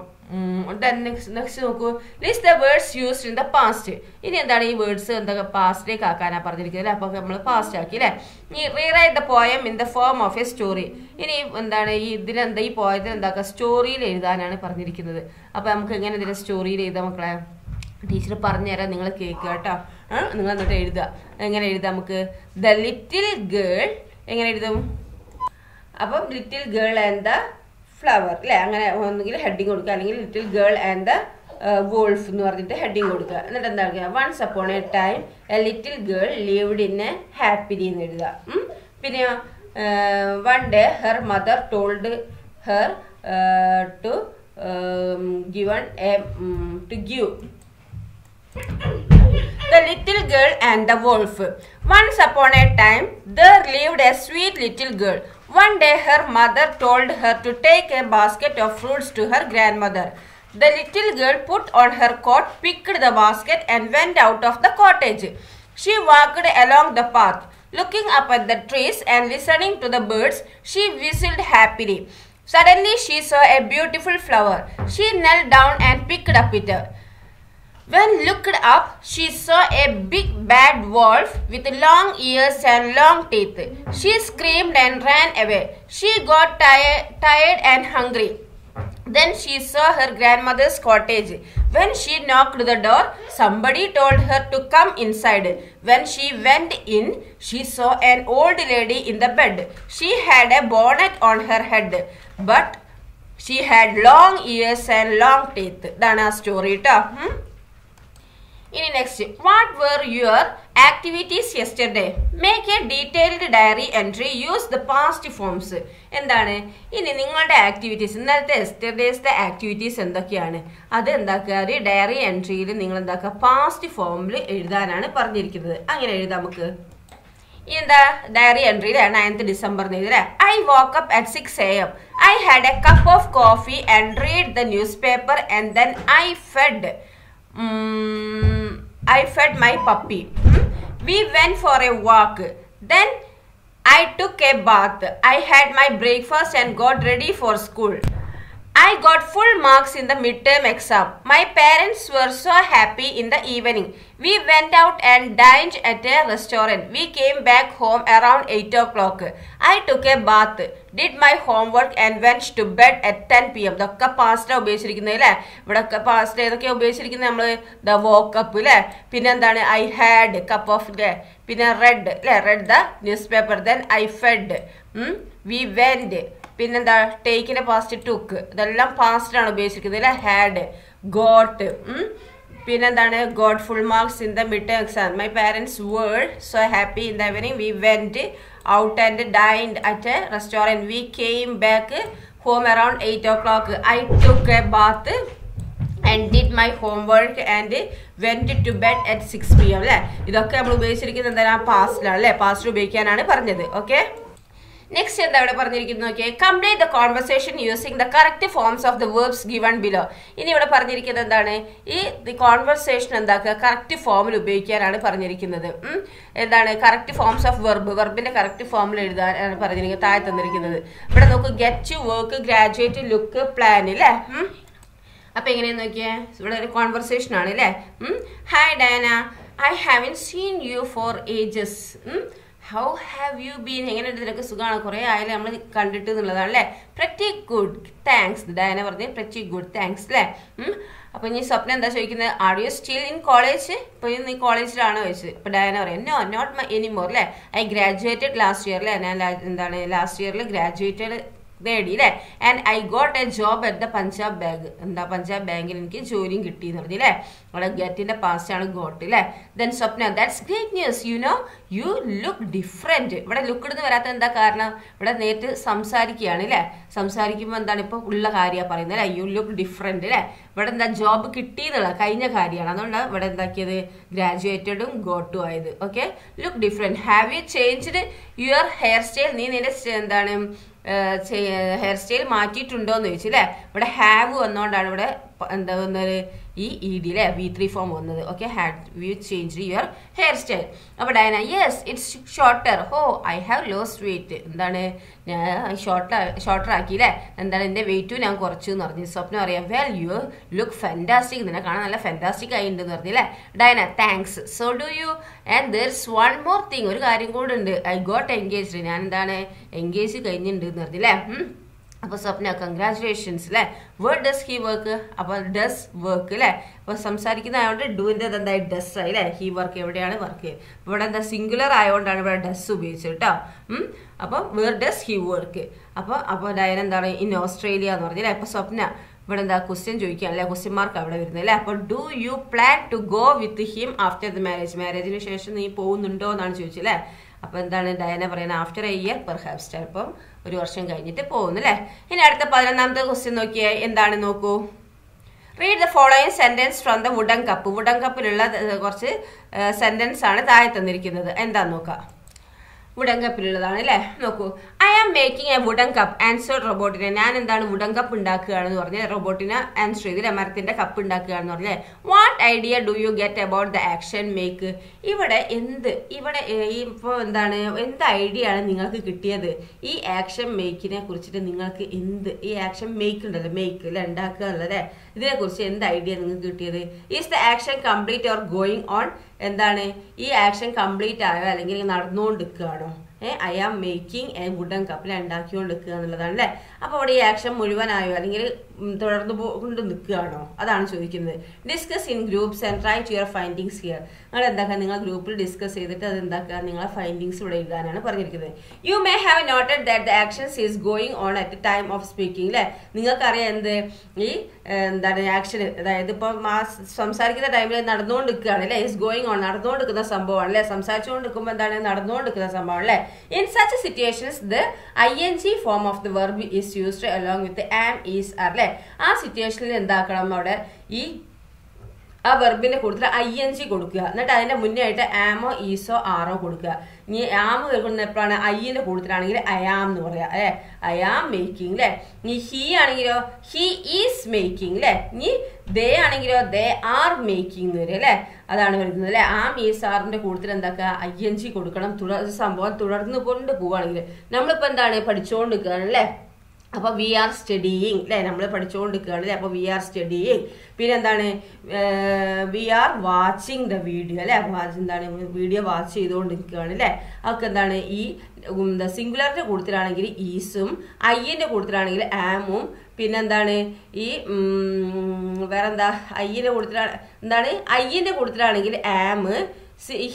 നെക്സ്റ്റ് നോക്കൂ. List the words used in the past. ഇനി എന്താണ് ഈ വേർഡ്സ് എന്താ പാസ്റ്റിലേക്ക് ആക്കാനാണ് പറഞ്ഞിരിക്കുന്നത്. അപ്പൊ നമ്മൾ പാസ്റ്റ് ആക്കി അല്ലെ. ഈ rewrite the poem in the form of A story. ഇനി എന്താണ് ഇതിലെന്താ, ഈ പോയത്തിൽ എന്താക്കുക, സ്റ്റോറിയിൽ എഴുതാനാണ് പറഞ്ഞിരിക്കുന്നത്. അപ്പൊ നമുക്ക് എങ്ങനെ ഇതിനെ സ്റ്റോറിയിൽ എഴുതാം മക്കളെ, ടീച്ചർ പറഞ്ഞുതരാം, നിങ്ങൾ കേൾക്കുക കേട്ടോ. നിങ്ങൾ എന്നിട്ട് എഴുതുക. എങ്ങനെ എഴുതാം നമുക്ക്, ദ ലിറ്റിൽ ഗേൾ എങ്ങനെ എഴുതും. അപ്പം little girl and the flower അല്ലേ, അങ്ങനെ ഒന്നുകിൽ ഹെഡിങ് കൊടുക്കുക, അല്ലെങ്കിൽ little girl and the wolf എന്ന് പറഞ്ഞിട്ട് ഹെഡിങ് കൊടുക്കുക. എന്നിട്ട് എന്താ പറയുക, once upon a time a little girl lived in a happily എന്ന് എഴുതുക. പിന്നെ one day her mother told her to give The Little Girl and the Wolf. Once upon a time, there lived a sweet little girl. One day, her mother told her to take a basket of fruits to her grandmother. The little girl put on her coat, picked the basket, and went out of the cottage. She walked along the path, looking up at the trees and listening to the birds. She whistled happily. Suddenly, she saw a beautiful flower. She knelt down and picked up it. When looked up, she saw a big bad wolf with long ears and long teeth. She screamed and ran away. She got tired and hungry. Then she saw her grandmother's cottage. When she knocked the door, somebody told her to come inside. When she went in, she saw an old lady in the bed. She had a bonnet on her head, but she had long ears and long teeth. That's a story. Next, what were your activities yesterday? Make a detailed diary entry. Use the past forms. എന്താണ് ഇനി നിങ്ങളുടെ activities, ഇന്നലത്തെ യെസ്റ്റർഡേയ്സിന്റെ activities എന്തൊക്കെയാണ് അത് എന്താക്കുക, ഒരു diary എൻട്രിയിൽ നിങ്ങൾ എന്താക്കുക, past ഫോമിൽ എഴുതാനാണ് പറഞ്ഞിരിക്കുന്നത്. അങ്ങനെ എഴുതാം നമുക്ക്. എന്താ ഡയറി എൻട്രി 9th December എഴുതല്ലേ. I woke up at 6 a.m. I had a cup of coffee and read the newspaper, and then I fed my puppy. We went for a walk. Then I took a bath. I had my breakfast and got ready for school. I got full marks in the midterm exam. My parents were so happy in the evening. We went out and dined at a restaurant. We came back home around 8 o'clock. I took a bath, did my homework and went to bed at 10 p.m. ഇതൊക്കെ past ഉപയോഗിച്ചിരിക്കുന്നത് അല്ലേ. ഇവിടെ past ഏതൊക്കെയാണ് ഉപയോഗിച്ചിരിക്കുന്നത് നമ്മൾ? The woke up അല്ലേ, പിന്നെ എന്താണ് ഐ ഹാഡ് കപ്പ് ഓഫ് അല്ലേ, പിന്നെ റെഡ് അല്ലേ, read the newspaper, then I fed, we went, പിന്നെന്താ ടേക്കിന്റെ പാസ്റ്റ് ടുക്ക്, ഇതെല്ലാം പാസ്റ്റാണ് ഉപയോഗിച്ചിരിക്കുന്നത് അല്ലേ. ഹാഡ്, ഗോട്ട്, പിന്നെന്താണ് got full marks in the mid term exam. My parents were so happy in the evening. We went out and dined at a restaurant. We came back home around 8 o'clock. I took a bath and did my homework and went to bed at 6 p.m. അല്ലേ. ഇതൊക്കെ നമ്മൾ ഉപയോഗിച്ചിരിക്കുന്നത് എന്താണ്, പാസ്റ്റിലാണ് അല്ലേ, past ഉപയോഗിക്കാനാണ് പറഞ്ഞത്. Okay, next എന്താ ഇവിടെ പറഞ്ഞിരിക്കുന്നത് നോക്കിയേ. Complete the conversation using the correct forms of the verbs given below. ഇനി ഇവിടെ പറഞ്ഞിരിക്കുന്നത് എന്താണ്, ഈ കോൺവെർസേഷൻ എന്താക്കുക, കറക്റ്റ് ഫോമിൽ ഉപയോഗിക്കാനാണ് പറഞ്ഞിരിക്കുന്നത്. എന്താണ് കറക്റ്റ് ഫോംസ് ഓഫ് വെർബ്, വെർബിന്റെ കറക്റ്റ് ഫോമിൽ എഴുതാനാണ് പറഞ്ഞിരിക്കുന്നത്. താഴെ തന്നിരിക്കുന്നത് ഇവിടെ നോക്കൂ, get, work, graduate, look, plan അല്ലേ. അപ്പൊ എങ്ങനെയാന്ന് നോക്കിയേ, ഇവിടെ ഒരു കോൺവെർസേഷൻ ആണ് അല്ലേ. Hi Diana, I haven't seen you for ages. How have you been? എങ്ങനെയുണ്ട്, നിനക്ക് സുഖമാണ്, കുറേ ആയാലും നമ്മൾ കണ്ടിട്ട് എന്നുള്ളതാണ് അല്ലേ. Pretty good thanks. ഡയന പറഞ്ഞ് പ്രറ്റി ഗുഡ് താങ്ക്സ് അല്ലേ. അപ്പൊ ഇനി സ്വപ്നം എന്താ ചോദിക്കുന്നത്, are you still in college? ഇപ്പൊ നീ കോളേജിലാണോ ചോദിച്ചത്. ഇപ്പൊ ഡയന പറയാം, നോ നോട്ട് എനിമോർ അല്ലേ. ഐ ഗ്രാജുവേറ്റഡ് ലാസ്റ്റ് ഇയർ അല്ലേ. ഞാൻ എന്താണ് ലാസ്റ്റ് ഇയറിൽ ഗ്രാജുവേറ്റഡ് നേടി അല്ലേ. And I got A job at the Punjab bank. എന്താ പഞ്ചാബ് ബാങ്കിൽ എനിക്ക് ജോലിയും കിട്ടി എന്ന് പറഞ്ഞില്ലേ. അവിടെ ഗെറ്റിന്റെ പാസ്റ്റ് ആണ് ഗോട്ട് അല്ലേ. Then Swapna, that's great news, you know you look different. ഇവിടെ ലുക്ക് എടുത്ത് വരാത്ത എന്താ കാരണം, ഇവിടെ നേരിട്ട് സംസാരിക്കുകയാണ് അല്ലേ. സംസാരിക്കുമ്പോൾ എന്താണ് ഇപ്പോൾ ഉള്ള കാര്യമാണ് പറയുന്നത് അല്ലേ. യു ലുക്ക് ഡിഫറെന്റ് അല്ലേ. ഇവിടെ എന്താ ജോബ് കിട്ടി എന്നുള്ള കഴിഞ്ഞ കാര്യമാണ്, അതുകൊണ്ടാണ് ഇവിടെ എന്താക്കിയത് ഗ്രാജുവേറ്റഡും ഗോട്ടും ആയത്. Okay, look different. Have you changed your hair style? നീ നിന്റെ എന്താണ് ഹെയർ സ്റ്റൈൽ മാറ്റിയിട്ടുണ്ടോ എന്ന് ചോദിച്ചു അല്ലേ. ഇവിടെ ഹാവ് വന്നുകൊണ്ടാണ് ഇവിടെ എന്താ വന്നത്, ഈ ഡി അല്ലേ, V3 ഫോം വന്നത്. Okay, had you change your hair style. അപ്പോൾ ഡയന, യെസ് ഇറ്റ്സ് ഷോർട്ടർ. ഹോ ഐ ഹാവ് ലോസ്റ്റ് വെയിറ്റ്. എന്താണ് ഞാൻ ഷോർട്ടർ ആക്കി അല്ലേ. എന്താണ് എൻ്റെ വെയിറ്റും ഞാൻ കുറച്ചു എന്ന് പറഞ്ഞു. സ്വപ്നം അറിയാം, വെൽ യു ലുക്ക് ഫാന്റാസ്റ്റിക്, നിന്നെ കാണാൻ നല്ല ഫാന്റാസ്റ്റിക് ആയിട്ടുണ്ടെന്ന് പറഞ്ഞില്ലേ. Diana, thanks, so do you. And there's one more thing, ഒരു കാര്യം കൂടെ ഉണ്ട്. I got engaged. ഞാൻ എന്താണ് എൻഗേജ് കഴിഞ്ഞിട്ടുണ്ട് എന്ന് പറഞ്ഞില്ലേ. അപ്പോൾ സ്വപ്ന കൺഗ്രാറ്റുലേഷൻസ് അല്ലേ. Where does he work? അപ്പോൾ ഡസ് വർക്ക് അല്ലേ. അപ്പോൾ സംസാരിക്കുന്ന ആയതുകൊണ്ട് ഡൂവിൻ്റെ എന്തായി ഡസ് ആയി അല്ലേ. ഹി വർക്ക് എവിടെയാണ് വർക്ക്? ഇവിടെ എന്താ സിംഗുലർ ആയതുകൊണ്ടാണ് ഇവിടെ ഡസ് ഉപയോഗിച്ചത് കേട്ടോ. അപ്പോൾ വേർ ഡസ് ഹി വർക്ക്? അപ്പോൾ ഡയന എന്താണ് ഇൻ ഓസ്ട്രേലിയ എന്ന് പറഞ്ഞല്ലേ. അപ്പോൾ സ്വപ്ന ഇവിടെ എന്താ ക്വസ്റ്റ്യൻ ചോദിക്കുക അല്ലെ, ക്വസ്റ്റ്യൻ മാർക്ക് അവിടെ വരുന്നത് അല്ലേ. അപ്പോൾ do you plan to go with him after the marriage? മാരേജിന് ശേഷം നീ പോകുന്നുണ്ടോ എന്നാണ് ചോദിച്ചത് അല്ലേ. അപ്പോൾ എന്താണ് ഡയന പറയുന്നത്? ആഫ്റ്റർ എ ഇയർ പെർഹാപ്സ്, ചിലപ്പം ഒരു വർഷം കഴിഞ്ഞിട്ട് പോകുന്നു അല്ലേ. ഇനി അടുത്ത 11ാമത്തെ ക്വസ്റ്റ്യൻ നോക്കിയേ, എന്താണ് നോക്കൂ. Read the following sentence from the wooden cup. Wooden കപ്പിലുള്ള കുറച്ച് സെന്റൻസ് ആണ് താഴെ തന്നിരിക്കുന്നത്. എന്താന്ന് നോക്കാം. വുഡൻ കപ്പിലുള്ളതാണ് അല്ലേ. നോക്കൂ. I am making a wooden cup answer റോബോട്ടിനെ. ഞാൻ എന്താണ് വുഡൻ കപ്പ് ഉണ്ടാക്കുകയാണെന്ന് പറഞ്ഞ് റോബോട്ടിനെ ആൻസർ ചെയ്തില്ലേ, മരത്തിന്റെ കപ്പ് ഉണ്ടാക്കുകയാണെന്ന് പറഞ്ഞേ. What idea do you get about the action make? ഇവിടെ ഇപ്പോൾ എന്താണ്, എന്ത് ഐഡിയ ആണ് നിങ്ങൾക്ക് കിട്ടിയത് ഈ ആക്ഷൻ മേക്കിനെ കുറിച്ചിട്ട്? നിങ്ങൾക്ക് ഈ ആക്ഷൻ മേക്ക് ഉണ്ടല്ലോ, മേക്ക് അല്ലെ, ഉണ്ടാക്കുക എന്നുള്ളതേ, ഇതിനെ കുറിച്ച് എന്ത് ഐഡിയ നിങ്ങൾക്ക് കിട്ടിയത്? Is the action complete or going on? എന്താണ് ഈ ആക്ഷൻ കംപ്ലീറ്റ് ആയോ അല്ലെങ്കിൽ നടന്നുകൊണ്ടിരിക്കുകയാണോ? I am making a wooden കപ്പിൽ ഉണ്ടാക്കിക്കൊണ്ട് നിൽക്കുക എന്നുള്ളതാണ് അല്ലേ. അപ്പോൾ അവിടെ ഈ ആക്ഷൻ മുഴുവനായോ അല്ലെങ്കിൽ തുടർന്ന് കൊണ്ട് നിൽക്കുകയാണോ? അതാണ് ചോദിക്കുന്നത്. Discuss in groups and write your findings here. നിങ്ങൾ എന്താക്കുക, നിങ്ങൾ ഗ്രൂപ്പിൽ ഡിസ്കസ് ചെയ്തിട്ട് അത് എന്താക്കുക, നിങ്ങളെ ഫൈൻഡിങ്സ് ഇവിടെ എഴുതാനാണ് പറഞ്ഞിരിക്കുന്നത്. You may have noted that the actions is going on at time of speaking അല്ലേ. നിങ്ങൾക്കറിയാം എന്ത് ഈ എന്താണ് ആക്ഷൻ, അതായത് ഇപ്പം സംസാരിക്കുന്ന ടൈമിൽ നടന്നുകൊണ്ടിരിക്കുകയാണ് അല്ലേ. ഈസ് ഗോയിങ് ഓൺ, നടന്നുകൊണ്ടിരിക്കുന്ന സംഭവമാണ് അല്ലേ. സംസാരിച്ചുകൊണ്ടിരിക്കുമ്പോൾ എന്താണ് നടന്നുകൊണ്ടിരിക്കുന്ന സംഭവം അല്ലേ. In such situations, the ing form of the verb is used along with the am, is, are അല്ലേ. ആ സിറ്റുവേഷനിൽ എന്താക്കണം, അവിടെ ആ വെർബിന്റെ കൂടുതൽ ing കൊടുക്കുക. എന്നിട്ട് അതിന്റെ മുന്നേ ആയിട്ട് ആമോ ഈസോ ആറോ കൊടുക്കുക. ഇനി ആമോ കേൾക്കുന്ന എപ്പോഴാണ്? ഐന്റെ കൂടുതലാണെങ്കിൽ അയാം എന്ന് പറയാ അല്ലെ. ഐ ആം മേക്കിംഗ് അല്ലെ. ഇനി ഹി ആണെങ്കിലോ ഹി ഈസ് മേക്കിംഗ് അല്ലെ. ഇനി ദേ ആണെങ്കിലോ ദേ ആർ മേക്കിംഗ് എന്ന് വരും അല്ലെ. അതാണ് വരുന്നത് അല്ലെ. ആം ഈസ് ആറിന്റെ കൂടുതൽ എന്താക്കുക, ing കൊടുക്കണം. സംഭവം തുടർന്ന് കൊണ്ട് പോവുകയാണെങ്കിൽ നമ്മളിപ്പോ എന്താണ് പഠിച്ചുകൊണ്ടിരിക്കുകയാണ് അല്ലെ. അപ്പോൾ വി ആർ സ്റ്റഡിയിങ് അല്ലേ, നമ്മൾ പഠിച്ചുകൊണ്ടിരിക്കുകയാണ് അല്ലേ. അപ്പോൾ വി ആർ സ്റ്റഡിയിങ്. പിന്നെ എന്താണ്, we are watching the video അല്ലേ. എന്താണ് വീഡിയോ വാച്ച് ചെയ്തുകൊണ്ടിരിക്കുകയാണ് അല്ലേ. അതൊക്കെ എന്താണ് ഈ സിംഗുലറിന്റെ കൂടുതലാണെങ്കിൽ ഈസും ഐന്റെ കൂടുതലാണെങ്കിൽ ആമും പിന്നെന്താണ് ഈ വേറെന്താ ഐന്റെ കൂടുതലാണ് എന്താണ് ഐന്റെ കൂടുതലാണെങ്കിൽ ആമ്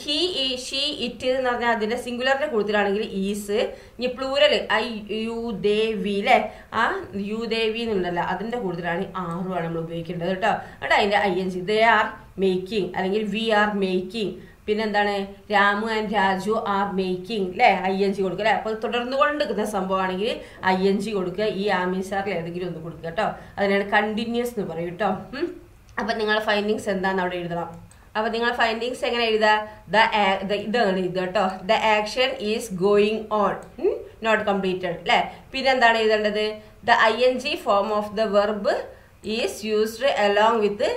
ഹി ഷീ ഇറ്റ് എന്ന് പറഞ്ഞാൽ അതിന്റെ സിംഗുലറിന്റെ കൂടുതലാണെങ്കിൽ ഈസ്. ഇനി പ്ലൂരല് ഐ യു ദേ വി അല്ലെ. ആ യു ദേ വി എന്നുണ്ടല്ലോ അതിന്റെ കൂടുതലാണ് ആറുമാണ് നമ്മൾ ഉപയോഗിക്കേണ്ടത് കേട്ടോ. കേട്ടോ അതിന്റെ ing ദേ ആർ മേക്കിംഗ് അല്ലെങ്കിൽ വി ആർ മേക്കിംഗ്. പിന്നെന്താണ് Ramu and Raju are making അല്ലെ. ing കൊടുക്കുക അല്ലെ. അപ്പൊ തുടർന്നു കൊണ്ടിരിക്കുന്ന സംഭവമാണെങ്കിൽ ing കൊടുക്കുക. ഈ ആമീസാറിൽ ഏതെങ്കിലും ഒന്ന് കൊടുക്കുക കേട്ടോ. അതിനാണ് കണ്ടിന്യൂസ് എന്ന് പറയും കേട്ടോ. അപ്പൊ നിങ്ങളുടെ ഫൈൻഡിങ്സ് എന്താന്ന് അവിടെ എഴുതണം. അപ്പൊ നിങ്ങൾ ഫൈൻഡിങ്സ് എങ്ങനെ എഴുതുക? ഇതാണ് എഴുതുക കേട്ടോ. The action is going on not completed അല്ലെ. പിന്നെ എന്താണ് എഴുതേണ്ടത്? The ing form of the verb is used along with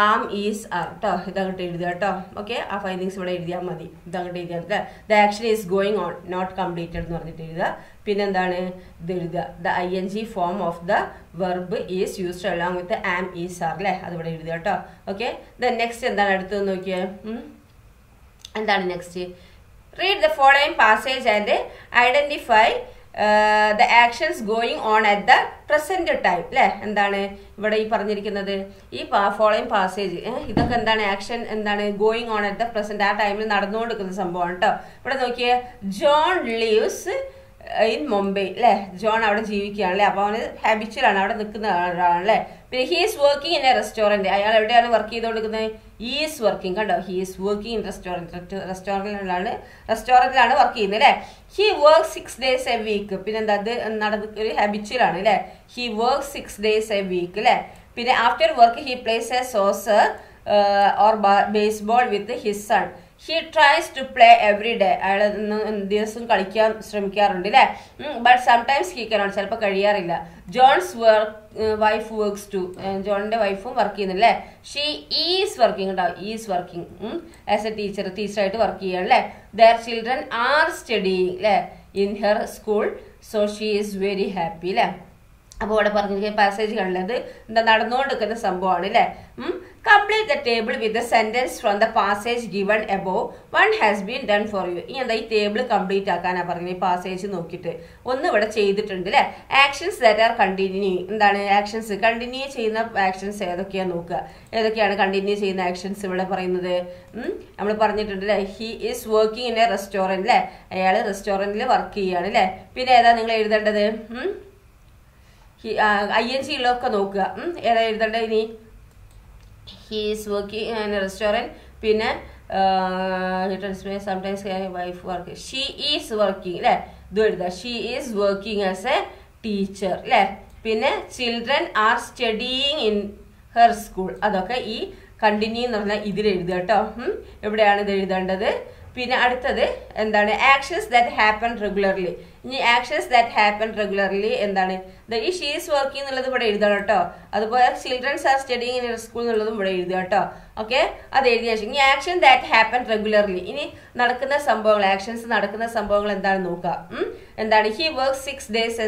am is are കേട്ടോ. ഇതങ്ങോട്ട് എഴുതുക കേട്ടോ. ഓക്കെ, ആ ഫൈൻഡിങ്സ് ഇവിടെ എഴുതിയാൽ മതി. ഇതങ്ങോട്ട് എഴുതിയാൽ the action is going on not completed എന്ന് പറഞ്ഞിട്ട് എഴുതുക. പിന്നെന്താണ് ഇത് എഴുതുക. The ing form of the verb is used along with am is are അല്ലേ. അതിവിടെ എഴുതുക കേട്ടോ. ഓക്കെ, ദെൻ നെക്സ്റ്റ് എന്താണ് അടുത്തത് നോക്കിയേ. എന്താണ് next? Read the following passage and identify the actions going on at the present time അല്ലെ. എന്താണ് ഇവിടെ ഈ പറഞ്ഞിരിക്കുന്നത്? ഈ ഫോളോയിങ് പാസേജ് ഇതൊക്കെ എന്താണ് ആക്ഷൻ എന്താണ് going on at the present, ആ ടൈമിൽ നടന്നുകൊണ്ടിരിക്കുന്ന സംഭവമാണ് കേട്ടോ. ഇവിടെ നോക്കിയേ, ജോൺ ലീവ്സ് ഇൻ മുംബൈ അല്ലെ. ജോൺ അവിടെ ജീവിക്കുകയാണ് അല്ലെ. അപ്പൊ അവന് ഹാബിച്വലാണ്, അവിടെ നിൽക്കുന്ന ആളാണല്ലേ. പിന്നെ he's working in A restaurant. അയാൾ എവിടെയാണ് വർക്ക് ചെയ്തുകൊണ്ടിരിക്കുന്നത്? ഈസ് വർക്കിംഗ് കണ്ടോ. ഹീസ് വർക്കിംഗ് ഇൻ റെസ്റ്റോറന്റിലാണ് വർക്ക് ചെയ്യുന്നത് അല്ലെ. He work 6 days a week. പിന്നെ എന്താ അത് ഒരു ഹാബിച്വലാണ് അല്ലെ. He work 6 days a week അല്ലെ. പിന്നെ after work he plays a soccer or baseball with his son. He tries to play every day. അയാൾ ദിവസം കളിക്കാൻ ശ്രമിക്കാറുണ്ട് അല്ലെ. ബട്ട് സംടൈംസ് ഹി കനോട്ട്, ചിലപ്പോൾ കഴിയാറില്ല. John's wife works too. ജോണിന്റെ വൈഫും വർക്ക് ചെയ്യുന്നില്ലേ. ഷീ ഈസ് വർക്കിംഗ് കേട്ടോ. ഈസ് വർക്കിംഗ് ആസ് എ ടീച്ചറായിട്ട് വർക്ക് ചെയ്യാണ് അല്ലെ. ദർ ചിൽഡ്രൻ ആർ സ്റ്റഡിയിങ് അല്ലെ in her school. So she is very happy അല്ലെ. അപ്പോൾ ഇവിടെ പറഞ്ഞിരിക്കുന്ന പാസേജ് കണ്ടത് എന്താ നടന്നുകൊണ്ടിരിക്കുന്ന സംഭവമാണ് അല്ലെ. Complete the table with the sentence from the passage given above. One has been done for you. ഇനി എന്താ ഈ ടേബിൾ കംപ്ലീറ്റ് ആക്കാനാ പറഞ്ഞത് ഈ പാസേജ് നോക്കിയിട്ട് ഒന്ന് ഇവിടെ ചെയ്തിട്ടുണ്ട് അല്ലെ. ആക്ഷൻസ് ദാറ്റ് ആർ കണ്ടിന്യൂ എന്താണ് ആക്ഷൻസ് കണ്ടിന്യൂ ചെയ്യുന്ന ആക്ഷൻസ് ഏതൊക്കെയാ നോക്കുക. ഏതൊക്കെയാണ് കണ്ടിന്യൂ ചെയ്യുന്ന ആക്ഷൻസ് ഇവിടെ പറയുന്നത്. നമ്മൾ പറഞ്ഞിട്ടുണ്ട് അല്ലെ. He is working in A restaurant അല്ലെ. അയാൾ റെസ്റ്റോറന്റിൽ വർക്ക് ചെയ്യാണ് അല്ലെ. പിന്നെ ഏതാ നിങ്ങൾ എഴുതേണ്ടത് ING ഉള്ളതൊക്കെ നോക്കുക. ഏതാ എഴുതേണ്ടത് ഇനി he is working in a restaurant പിന്നെ sometimes wife work she is working അല്ലേ ഇത് എഴുതുക she is working as a teacher അല്ലേ പിന്നെ children are studying in her school അതൊക്കെ ഈ കണ്ടിന്യൂ എന്ന് പറഞ്ഞാൽ ഇതിൽ എഴുതുക കേട്ടോ എവിടെയാണ് ഇത് എഴുതേണ്ടത് പിന്നെ അടുത്തത് എന്താണ് ആക്ഷൻസ് ദാറ്റ് ഹാപ്പൻ റെഗുലർലി ഇനി ആക്ഷൻസ് ദാറ്റ് ഹാപ്പൻ റെഗുലർലി എന്താണ് ഈ ഷീ ഈസ് വർക്കിംഗ് എന്നുള്ളത് ഇവിടെ എഴുതണം കേട്ടോ അതുപോലെ children's are studying in school എന്നുള്ളതും ഇവിടെ എഴുതുക കേട്ടോ ഓക്കെ അത് എഴുതിയ ശേഷം ഇനി ആക്ഷൻ ദാറ്റ് ഹാപ്പൻ റെഗുലർലി ഇനി നടക്കുന്ന സംഭവങ്ങൾ ആക്ഷൻസ് നടക്കുന്ന സംഭവങ്ങൾ എന്താണെന്ന് നോക്കാം എന്താണ് ഹി വർക്ക് 6 days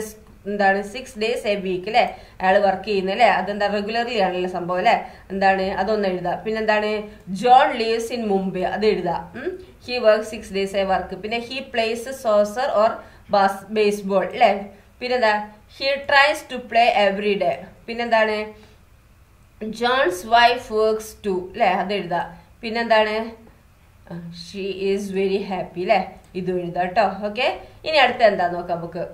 എന്താണ് 6 days a week അല്ലെ അയാൾ വർക്ക് ചെയ്യുന്നത് അല്ലെ അതെന്താ റെഗുലർലി ആണല്ലോ സംഭവം അല്ലെ എന്താണ് അതൊന്ന് എഴുതാം പിന്നെന്താണ് ജോൺ ലീവ്സ് ഇൻ മുംബൈ അത് എഴുതാം he work 6 days a work പിന്നെ he plays soccer or baseball അല്ലെ പിന്നെന്താ he tries to play every day പിന്നെന്താണ് ജോൺസ് വൈഫ് വർക്ക്സ് ടു അല്ലെ അത് എഴുതാം പിന്നെന്താണ് ഷീ ഈസ് വെരി ഹാപ്പി അല്ലെ ഇത് എഴുതാം കേട്ടോ ഓക്കെ ഇനി അടുത്ത എന്താ നോക്കാം നമുക്ക്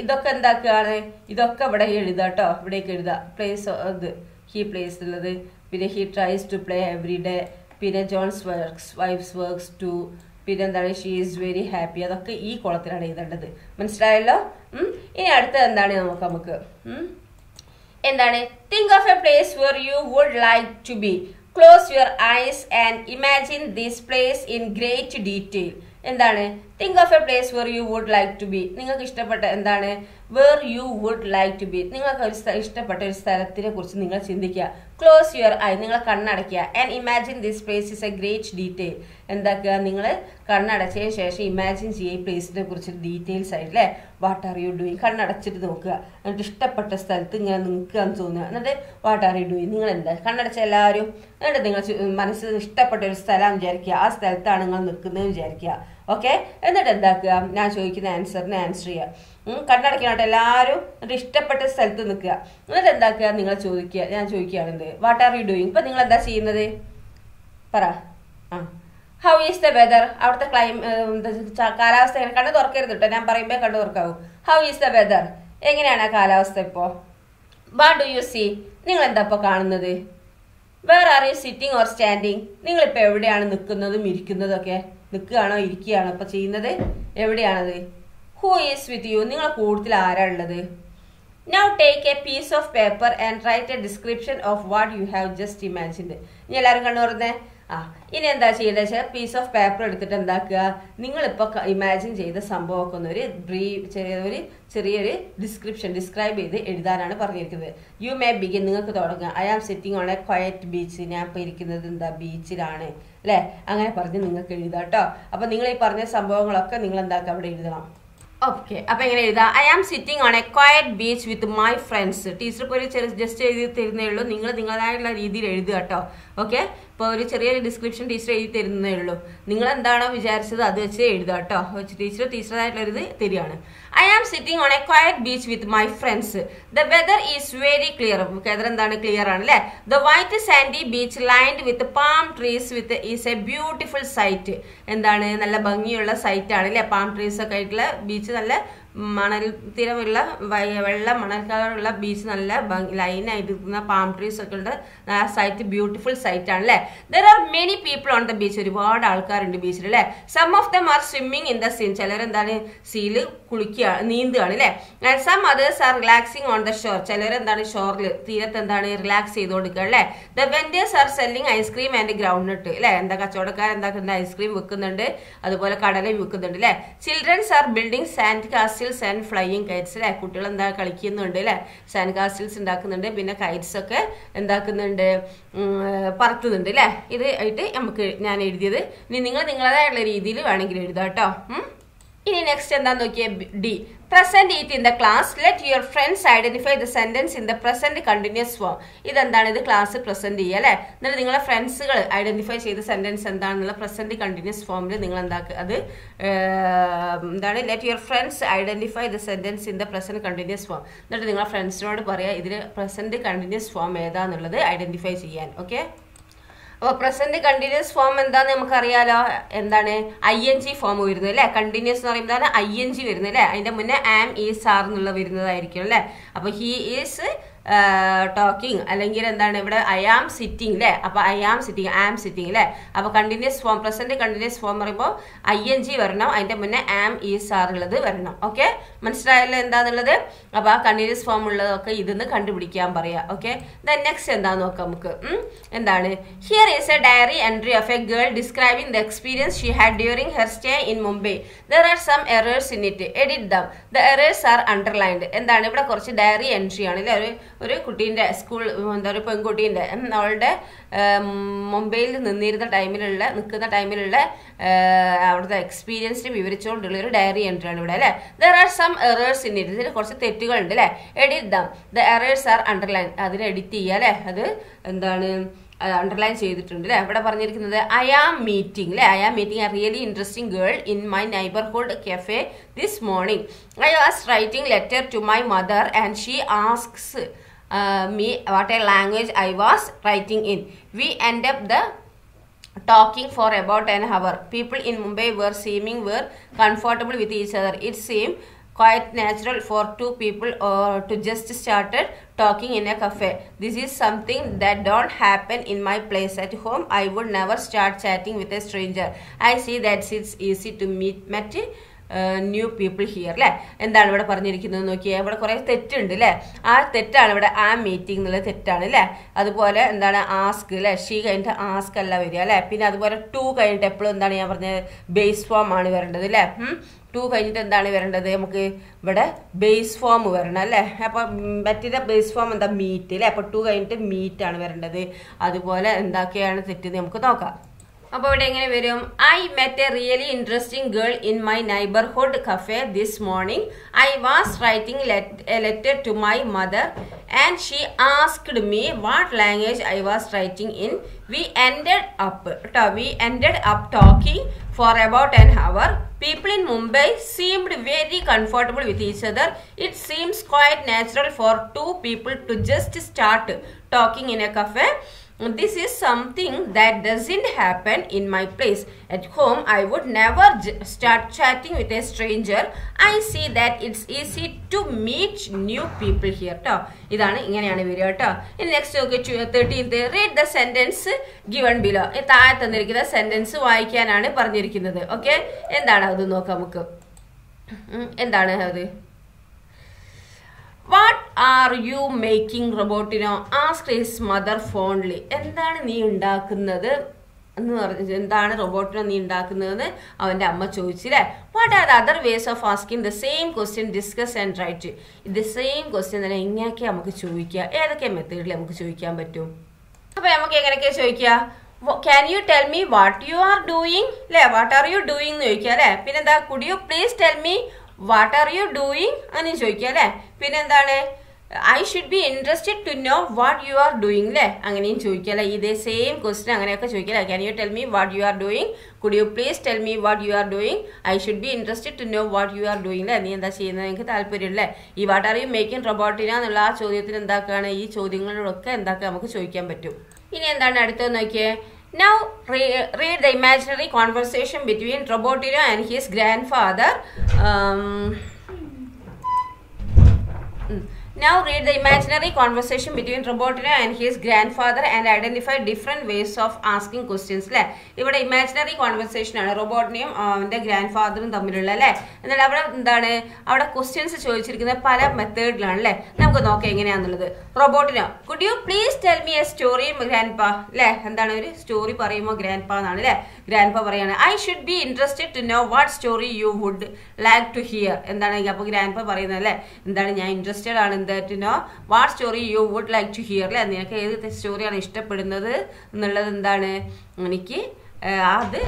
ഇതൊക്കെ എന്താക്കുകയാണ് ഇതൊക്കെ ഇവിടെ എഴുതാം കേട്ടോ ഇവിടേക്ക് എഴുതാം പ്ലേസ് ഇത് ഹി പ്ലേസ് ഉള്ളത് പിന്നെ he tries to play every day പിന്നെ ജോൺസ് വൈഫ്സ് വർക്ക്സ് ടു പിന്നെ എന്താണ് ഷീ ഈസ് വെരി ഹാപ്പി അതൊക്കെ ഈ കോളത്തിലാണ് എഴുതേണ്ടത് മനസ്സിലായല്ലോ ഇനി അടുത്തത് എന്താണ് നമുക്ക് എന്താണ് think of a place where you would like to be close your eyes and imagine this place in great detail എന്താണ് think of a place where you would like to be നിങ്ങൾക്ക് ഇഷ്ടപ്പെട്ട എന്താണ് where you would like to be നിങ്ങൾക്ക് ഒരു ഇഷ്ടപ്പെട്ട ഒരു സ്ഥലത്തിനെ കുറിച്ച് നിങ്ങൾ ചിന്തിക്കുക ക്ലോസ് യുവർ ഐ നിങ്ങൾ കണ്ണടയ്ക്കുക and imagine this place is a great detail എന്താക്കുക നിങ്ങൾ കണ്ണടച്ചതിന് ശേഷം ഇമാജിൻ ചെയ്യുക ഈ പ്ലേസിനെ കുറിച്ച് ഡീറ്റെയിൽസ് ആയിട്ട് അല്ലേ വാട്ട് ആർ യു ഡൂയിങ് കണ്ണടച്ചിട്ട് നോക്കുക എന്നിട്ട് ഇഷ്ടപ്പെട്ട സ്ഥലത്ത് ഇങ്ങനെ നിൽക്കുകയെന്ന് തോന്നുക എന്നിട്ട് വാട്ട് ആർ യു ഡൂയിങ് നിങ്ങൾ എന്താ കണ്ണടച്ച എല്ലാവരും എന്നിട്ട് നിങ്ങൾ മനസ്സിൽ ഇഷ്ടപ്പെട്ട ഒരു സ്ഥലം വിചാരിക്കുക ആ സ്ഥലത്താണ് നിങ്ങൾ നിൽക്കുന്നത് വിചാരിക്കുക ഓക്കെ എന്നിട്ട് എന്താക്കുക ഞാൻ ചോദിക്കുന്ന ആൻസറിന് ആൻസർ ചെയ്യുക കണ്ണടയ്ക്കണോട്ടെ എല്ലാവരും എന്നിട്ട് ഇഷ്ടപ്പെട്ട സ്ഥലത്ത് നിൽക്കുക എന്നിട്ട് എന്താക്കുക നിങ്ങൾ ചോദിക്കുക ഞാൻ ചോദിക്കുകയാണെന്ത് വാട്ട് ആർ യു ഡൂയിങ് ഇപ്പൊ നിങ്ങൾ എന്താ ചെയ്യുന്നത് പറ ഹൗ ഈസ് ദ വെദർ അവിടുത്തെ കാലാവസ്ഥ എങ്ങനെ കണ്ണു തുറക്കരുത് കേട്ടോ ഞാൻ പറയുമ്പോൾ കണ്ണു തുറക്കാവൂ ഹൗ ഈസ് ദ വെദർ എങ്ങനെയാണ് ആ കാലാവസ്ഥ ഇപ്പോ വാട്ട് ഡു യു സീ നിങ്ങൾ എന്താ ഇപ്പൊ കാണുന്നത് where are you sitting or standing നിങ്ങളിപ്പോ എവിടെയാണ് നിൽക്കുന്നതും ഇരിക്കുന്നതും ഒക്കെ നിൽക്കുകയാണോ ഇരിക്കുകയാണോ ഇപ്പൊ ചെയ്യുന്നത് എവിടെയാണത് ഹൂ ഈസ് വിത്ത് യു നിങ്ങൾ കൂടുതൽ ആരാ ഉള്ളത് now take a piece of paper and write a description of what you have just imagined ഇനി എല്ലാവരും കണ്ടു പറഞ്ഞേ ഇനി എന്താ ചെയ്യേണ്ടത് വെച്ചാൽ പീസ് ഓഫ് പേപ്പർ എടുത്തിട്ട് എന്താക്കുക നിങ്ങളിപ്പോൾ ഇമാജിൻ ചെയ്ത സംഭവമൊക്കെ ഒന്ന് ഒരു ചെറിയൊരു ഡിസ്ക്രൈബ് ചെയ്ത് എഴുതാനാണ് പറഞ്ഞിരിക്കുന്നത് യു മേ ബിഗിൻ നിങ്ങൾക്ക് തുടങ്ങുക I am sitting on a quiet beach ഞാൻ ഇപ്പോൾ ഇരിക്കുന്നത് എന്താ ബീച്ചിലാണ് അല്ലേ അങ്ങനെ പറഞ്ഞ് നിങ്ങൾക്ക് എഴുതാം കേട്ടോ അപ്പം നിങ്ങൾ ഈ പറഞ്ഞ സംഭവങ്ങളൊക്കെ നിങ്ങൾ എന്താക്കുക അവിടെ എഴുതണം ഓക്കെ അപ്പൊ എങ്ങനെ എഴുതാം I am sitting on a quiet beach with my friends teacher ഇപ്പോൾ ഒരു ജസ്റ്റ് എഴുതി തരുന്നേ ഉള്ളൂ നിങ്ങൾ നിങ്ങളായിട്ടുള്ള രീതിയിൽ എഴുതുക കേട്ടോ ഓക്കെ ഇപ്പോൾ ഒരു ചെറിയൊരു ഡിസ്ക്രിപ്ഷൻ ടീച്ചർ എഴുതി തരുന്നേ ഉള്ളൂ നിങ്ങൾ എന്താണോ വിചാരിച്ചത് അത് വെച്ച് എഴുതുക കേട്ടോ ടീച്ചറായിട്ടുള്ള ഇത് തരികയാണ് I am sitting on a quiet beach with my friends the weather is very clear weather എന്താണ് ക്ലിയർ ആണ് അല്ലേ the white sandy beach lined with palm trees with is a beautiful sight എന്താണ് നല്ല ഭംഗിയുള്ള സൈറ്റ് ആണ് അല്ലേ palm trees ഒക്കെ ആയിട്ടുള്ള ബീച്ച് നല്ല മണൽ തീരമുള്ള വെള്ള മണൽ കളറുള്ള ബീച്ച് നല്ല ലൈനായിട്ട് ഇരിക്കുന്ന പാം ട്രീസ് ഒക്കെ ഉണ്ട് ആ സൈറ്റ് ബ്യൂട്ടിഫുൾ സൈറ്റ് ആണ് അല്ലേ there are many people on the beach ഒരുപാട് ആൾക്കാരുണ്ട് ബീച്ചിൽ അല്ലേ some of them are swimming in the sea ചിലരെന്താണ് സീൽ നീന്തുകയാണ് അല്ലേ and some others are relaxing on the shore ചിലരെന്താണ് ഷോറിൽ തീരത്ത് എന്താണ് റിലാക്സ് ചെയ്ത് കൊടുക്കുക അല്ലേ the vendors are selling ice cream and groundnut അല്ലേ എന്താ കച്ചവടക്കാർ എന്താക്കുന്നുണ്ട് ഐസ്ക്രീം വിൽക്കുന്നുണ്ട് അതുപോലെ കടല വിൽക്കുന്നുണ്ട് അല്ലേ children's are building sand castles and flying kites അല്ലേ കുട്ടികൾ എന്താ കളിക്കുന്നുണ്ട് അല്ലേ സാൻഡ് കാസിൽസ് ഉണ്ടാക്കുന്നുണ്ട് പിന്നെ കൈറ്റ്സ് ഒക്കെ എന്താക്കുന്നുണ്ട് പറത്തുന്നുണ്ട് അല്ലേ ഇത് ആയിട്ട് നമുക്ക് ഞാൻ എഴുതിയത് ഇനി നിങ്ങൾ നിങ്ങളതായിട്ടുള്ള രീതിയിൽ വേണമെങ്കിൽ എഴുതാം കേട്ടോ ഇനി നെക്സ്റ്റ് എന്താന്ന് നോക്കിയേ D. Present it in the class. Let your friends identify the sentence in the present continuous form. ഇതെന്താണ്? ഇത് ക്ലാസ് പ്രസന്റ് ചെയ്യുക അല്ലെ. എന്നിട്ട് നിങ്ങളെ ഫ്രണ്ട്സുകൾ ഐഡന്റിഫൈ ചെയ്ത സെന്റൻസ് എന്താണെന്നുള്ള പ്രസന്റ് കണ്ടിന്യൂസ് ഫോമിൽ നിങ്ങൾ എന്താക്കുക അത് എന്താണ് let your friends identify the sentence in the present continuous form. എന്നിട്ട് നിങ്ങളെ ഫ്രണ്ട്സിനോട് പറയാം ഇതിൽ പ്രസന്റ് കണ്ടിന്യൂസ് ഫോം ഏതാന്നുള്ളത് ഐഡന്റിഫൈ ചെയ്യാൻ. ഓക്കെ, അപ്പോൾ പ്രസന്റ് കണ്ടിന്യൂസ് ഫോം എന്താന്ന് നമുക്കറിയാലോ. എന്താണ്? ING ഫോം വരുന്നത് അല്ലെ. കണ്ടിന്യൂസ് എന്ന് പറയുമ്പോൾ ING വരുന്നത് അല്ലെ. അതിന്റെ മുന്നേ ആം ഈസ് ആർ എന്നുള്ള വരുന്നതായിരിക്കും അല്ലെ. അപ്പൊ ഹി ഈസ് ടോക്കിംഗ് അല്ലെങ്കിൽ എന്താണ് ഇവിടെ ഐ ആം സിറ്റിംഗ് അല്ലെ. അപ്പൊ I am sitting, am sitting അല്ലെ. അപ്പൊ continuous form present continuous form പറയുമ്പോൾ ING വരണം, അതിന്റെ മുന്നേ ആം ഈസ് ആർ ഉള്ളത് വരണം. ഓക്കെ, മനസ്സിലായല്ലോ എന്താന്നുള്ളത്. അപ്പൊ ആ കണ്ടിന്യൂസ് ഫോം ഉള്ളതൊക്കെ ഇതെന്ന് കണ്ടുപിടിക്കാൻ പറയാം. ഓക്കെ, നെക്സ്റ്റ് എന്താന്ന് നോക്കാം നമുക്ക്. എന്താണ്? Here is a diary entry of a girl describing the experience she had during her stay in Mumbai. There are some errors in it. Edit them. The errors are underlined. എന്താണ്? ഇവിടെ കുറച്ച് diary entry ആണ് അല്ലെ. ഒരു കുട്ടീൻ്റെ school എന്താ ഒരു പെൺകുട്ടീൻ്റെ അവളുടെ മുംബൈയിൽ നിൽക്കുന്ന ടൈമിലുള്ള അവിടുത്തെ എക്സ്പീരിയൻസിനെ വിവരിച്ചുകൊണ്ടുള്ള ഒരു ഡയറി എൻട്രി ആണ് ഇവിടെ അല്ലെ. There are some errors in it. ഇതിൽ കുറച്ച് തെറ്റുകളുണ്ട് അല്ലെ. Edit them. The errors are underline. അതിന് എഡിറ്റ് ചെയ്യുക അല്ലെ. അത് എന്താണ് അണ്ടർലൈൻ ചെയ്തിട്ടുണ്ട് അല്ലെ. ഇവിടെ പറഞ്ഞിരിക്കുന്നത് ഐ ആം മീറ്റിംഗ് അല്ലെ. I am meeting a really interesting girl in my neighbourhood cafe this morning. I was writing letter to my mother and she asks me what a language I was writing in. We end up the talking for about an hour. People in Mumbai were comfortable with each other. It seemed quite natural for two people to just started talking in a cafe. This is something that don't happen in my place at home. I would never start chatting with a stranger. I see that it's easy to meet new people here അല്ലെ. എന്താണ് ഇവിടെ പറഞ്ഞിരിക്കുന്നത് നോക്കിയാൽ ഇവിടെ കുറെ തെറ്റുണ്ട് അല്ലെ. ആ തെറ്റാണ് ഇവിടെ ആ മീറ്റിംഗ് എന്നുള്ളത് തെറ്റാണ് അല്ലെ. അതുപോലെ എന്താണ് ആസ്ക് അല്ലെ. ഷീ കഴിഞ്ഞിട്ട് ആസ്ക് അല്ല വരിക അല്ലെ. പിന്നെ അതുപോലെ ടു കഴിഞ്ഞിട്ട് എപ്പോഴും എന്താണ് ഞാൻ പറഞ്ഞത് ബേസ് ഫോം ആണ് വരേണ്ടത് അല്ലെ. ടു കഴിഞ്ഞിട്ട് എന്താണ് വരേണ്ടത്? നമുക്ക് ഇവിടെ ബേസ് ഫോം വരണം അല്ലെ. അപ്പൊ മറ്റേ ബേസ് ഫോം എന്താ? മീറ്റ് അല്ലെ. അപ്പൊ ടു കഴിഞ്ഞിട്ട് മീറ്റ് ആണ് വരേണ്ടത്. അതുപോലെ എന്തൊക്കെയാണ് തെറ്റ് നമുക്ക് നോക്കാം. അപ്പോൾ ഇവിടെ എങ്ങനെ വരും? I met a really interesting girl in my neighbourhood cafe this morning. I was writing a letter to my mother and she asked me what language I was writing in. We ended up talking for about an hour. People in Mumbai seemed very comfortable with each other. It seems quite natural for two people to just start talking in a cafe. This is something that doesn't happen in my place. At home, I would never start chatting with a stranger. I see that it's easy to meet new people here. ഇതാണ് ഇങ്ങനെയാണ് വരിക കേട്ടോ. ഇനി next നോക്കി 13th. Read the sentence given below. താഴെ തന്നിരിക്കുന്ന sentence വായിക്കാനാണ് പറഞ്ഞിരിക്കുന്നത്. ഓക്കെ, എന്താണ് അത് നോക്കാം നമുക്ക്. എന്താണ് അത്? What are you making? Robotino asked his mother fondly. എന്താണ് നീ ഉണ്ടാക്കുന്നത് എന്ന് പറഞ്ഞു. എന്താണ് റോബോട്ടിനോ നീ ഉണ്ടാക്കുന്നതെന്ന് അവൻ്റെ അമ്മ ചോദിച്ചില്ലേ. What are the other ways of asking the same question discuss and write. ഇത് സെയിം ക്വസ്റ്റ്യൻ തന്നെ എങ്ങനെയൊക്കെ നമുക്ക് ചോദിക്കുക? ഏതൊക്കെ മെത്തേഡിൽ നമുക്ക് ചോദിക്കാൻ പറ്റും? അപ്പൊ നമുക്ക് എങ്ങനെയൊക്കെ ചോദിക്കുക? Can you tell me what you are doing അല്ലെ. വാട്ട് ആർ യു ഡൂയിങ് എന്ന് ചോദിക്കുക അല്ലെ. പിന്നെന്താ could you please tell me what are you doing അങ്ങനെ ചോദിക്കുക അല്ലെ. പിന്നെന്താണ് I should be interested to know what you are doing അല്ലെ. അങ്ങനെയും ചോദിക്കുക അല്ലെ. ഇതേ സെയിം ക്വസ്റ്റ്യൻ അങ്ങനെയൊക്കെ ചോദിക്കുക അല്ലെ. Can you tell me what you are doing. Could you please tell me what you are doing. I should be interested to know what you are doing അല്ലെ. നീ എന്താ ചെയ്യുന്നത്? എനിക്ക് താല്പര്യം അല്ലേ. ഈ വാട്ട് ആർ യു മേക്കിംഗ് റോബോട്ടിന എന്നുള്ള ആ ചോദ്യത്തിന് എന്താക്കാണ് ഈ ചോദ്യങ്ങളോടൊക്കെ എന്താക്കുക നമുക്ക് ചോദിക്കാൻ പറ്റും. ഇനി എന്താണ് അടുത്തത് നോക്കിയേ. Now read the imaginary conversation between Robotino and his grandfather. Now read the imaginary conversation between Robotino and his grandfather and identify different ways of asking questions. അല്ലേ, ഇവിടെ ഇമാജിനറി കോൺവെർസേഷൻ ആണ് റോബോട്ടിനെയും അവൻ്റെ ഗ്രാൻഡ് ഫാദറും തമ്മിലുള്ള അല്ലേ. എന്നിട്ട് അവിടെ എന്താണ് അവിടെ ക്വസ്റ്റ്യൻസ് ചോദിച്ചിരിക്കുന്നത് പല മെത്തേഡിലാണ് അല്ലേ. നമുക്ക് നോക്കാം എങ്ങനെയാണെന്നുള്ളത്. Robotino could you please tell me A story grand പാ അല്ലേ. എന്താണ് ഒരു സ്റ്റോറി പറയുമ്പോൾ ഗ്രാൻഡ് പാ എന്നാണ് അല്ലേ. ഗ്രാൻഡ് പാ പറയാണ് I should be interested to know what story you would like to hear. എന്താണ് അപ്പോൾ ഗ്രാൻഡ് പാ പറയുന്നത് അല്ലേ. എന്താണ് ഞാൻ ഇൻട്രസ്റ്റഡ് ആണ് to know what story you would like to hear അല്ലെ. നിനക്ക് ഏത് സ്റ്റോറിയാണ് ഇഷ്ടപ്പെടുന്നത് എന്നുള്ളത് എന്താണ് എനിക്ക് അത്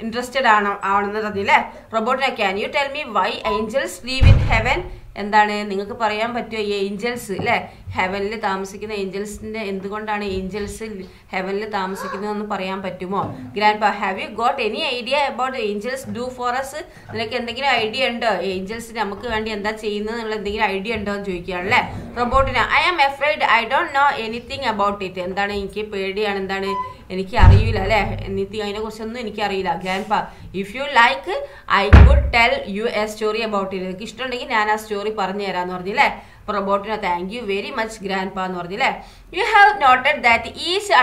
ഇൻട്രസ്റ്റഡ് ആണെന്ന് പറഞ്ഞില്ലേ. റോബോട്ടിനെ can you tell me why angels live in heaven? എന്താണ് നിങ്ങൾക്ക് പറയാൻ പറ്റുമോ ഈ ഏഞ്ചൽസ് അല്ലെ ഹെവനിൽ താമസിക്കുന്ന ഏഞ്ചൽസിന്റെ എന്തുകൊണ്ടാണ് ഏഞ്ചൽസ് ഹെവനിൽ താമസിക്കുന്നതെന്ന് പറയാൻ പറ്റുമോ? Grandpa have you got any idea about angels do for us? നിനക്ക് എന്തെങ്കിലും ഐഡിയ ഉണ്ടോ ഏഞ്ചൽസ് നമുക്ക് വേണ്ടി എന്താ ചെയ്യുന്നത് എന്നുള്ള എന്തെങ്കിലും ഐഡിയ ഉണ്ടോ എന്ന് ചോദിക്കുകയാണല്ലേ. റോബോട്ടിന് I am afraid I don't know anything about it. എന്താണ് എനിക്ക് പേടിയാണ്, എന്താണ് എനിക്ക് അറിയില്ല അല്ലെ, എനിത്തിങ് അതിനെ കുറിച്ചൊന്നും എനിക്ക് അറിയില്ല. Grandpa if you like I could tell you a story about it. എനിക്ക് ഇഷ്ടമുണ്ടെങ്കിൽ ഞാൻ ആ സ്റ്റോറി പറഞ്ഞു തരാന്ന് പറഞ്ഞില്ലേ. അപ്പൊ റോബോട്ടിന് thank you very much grandpa എന്ന് പറഞ്ഞില്ലേ. You have noted that each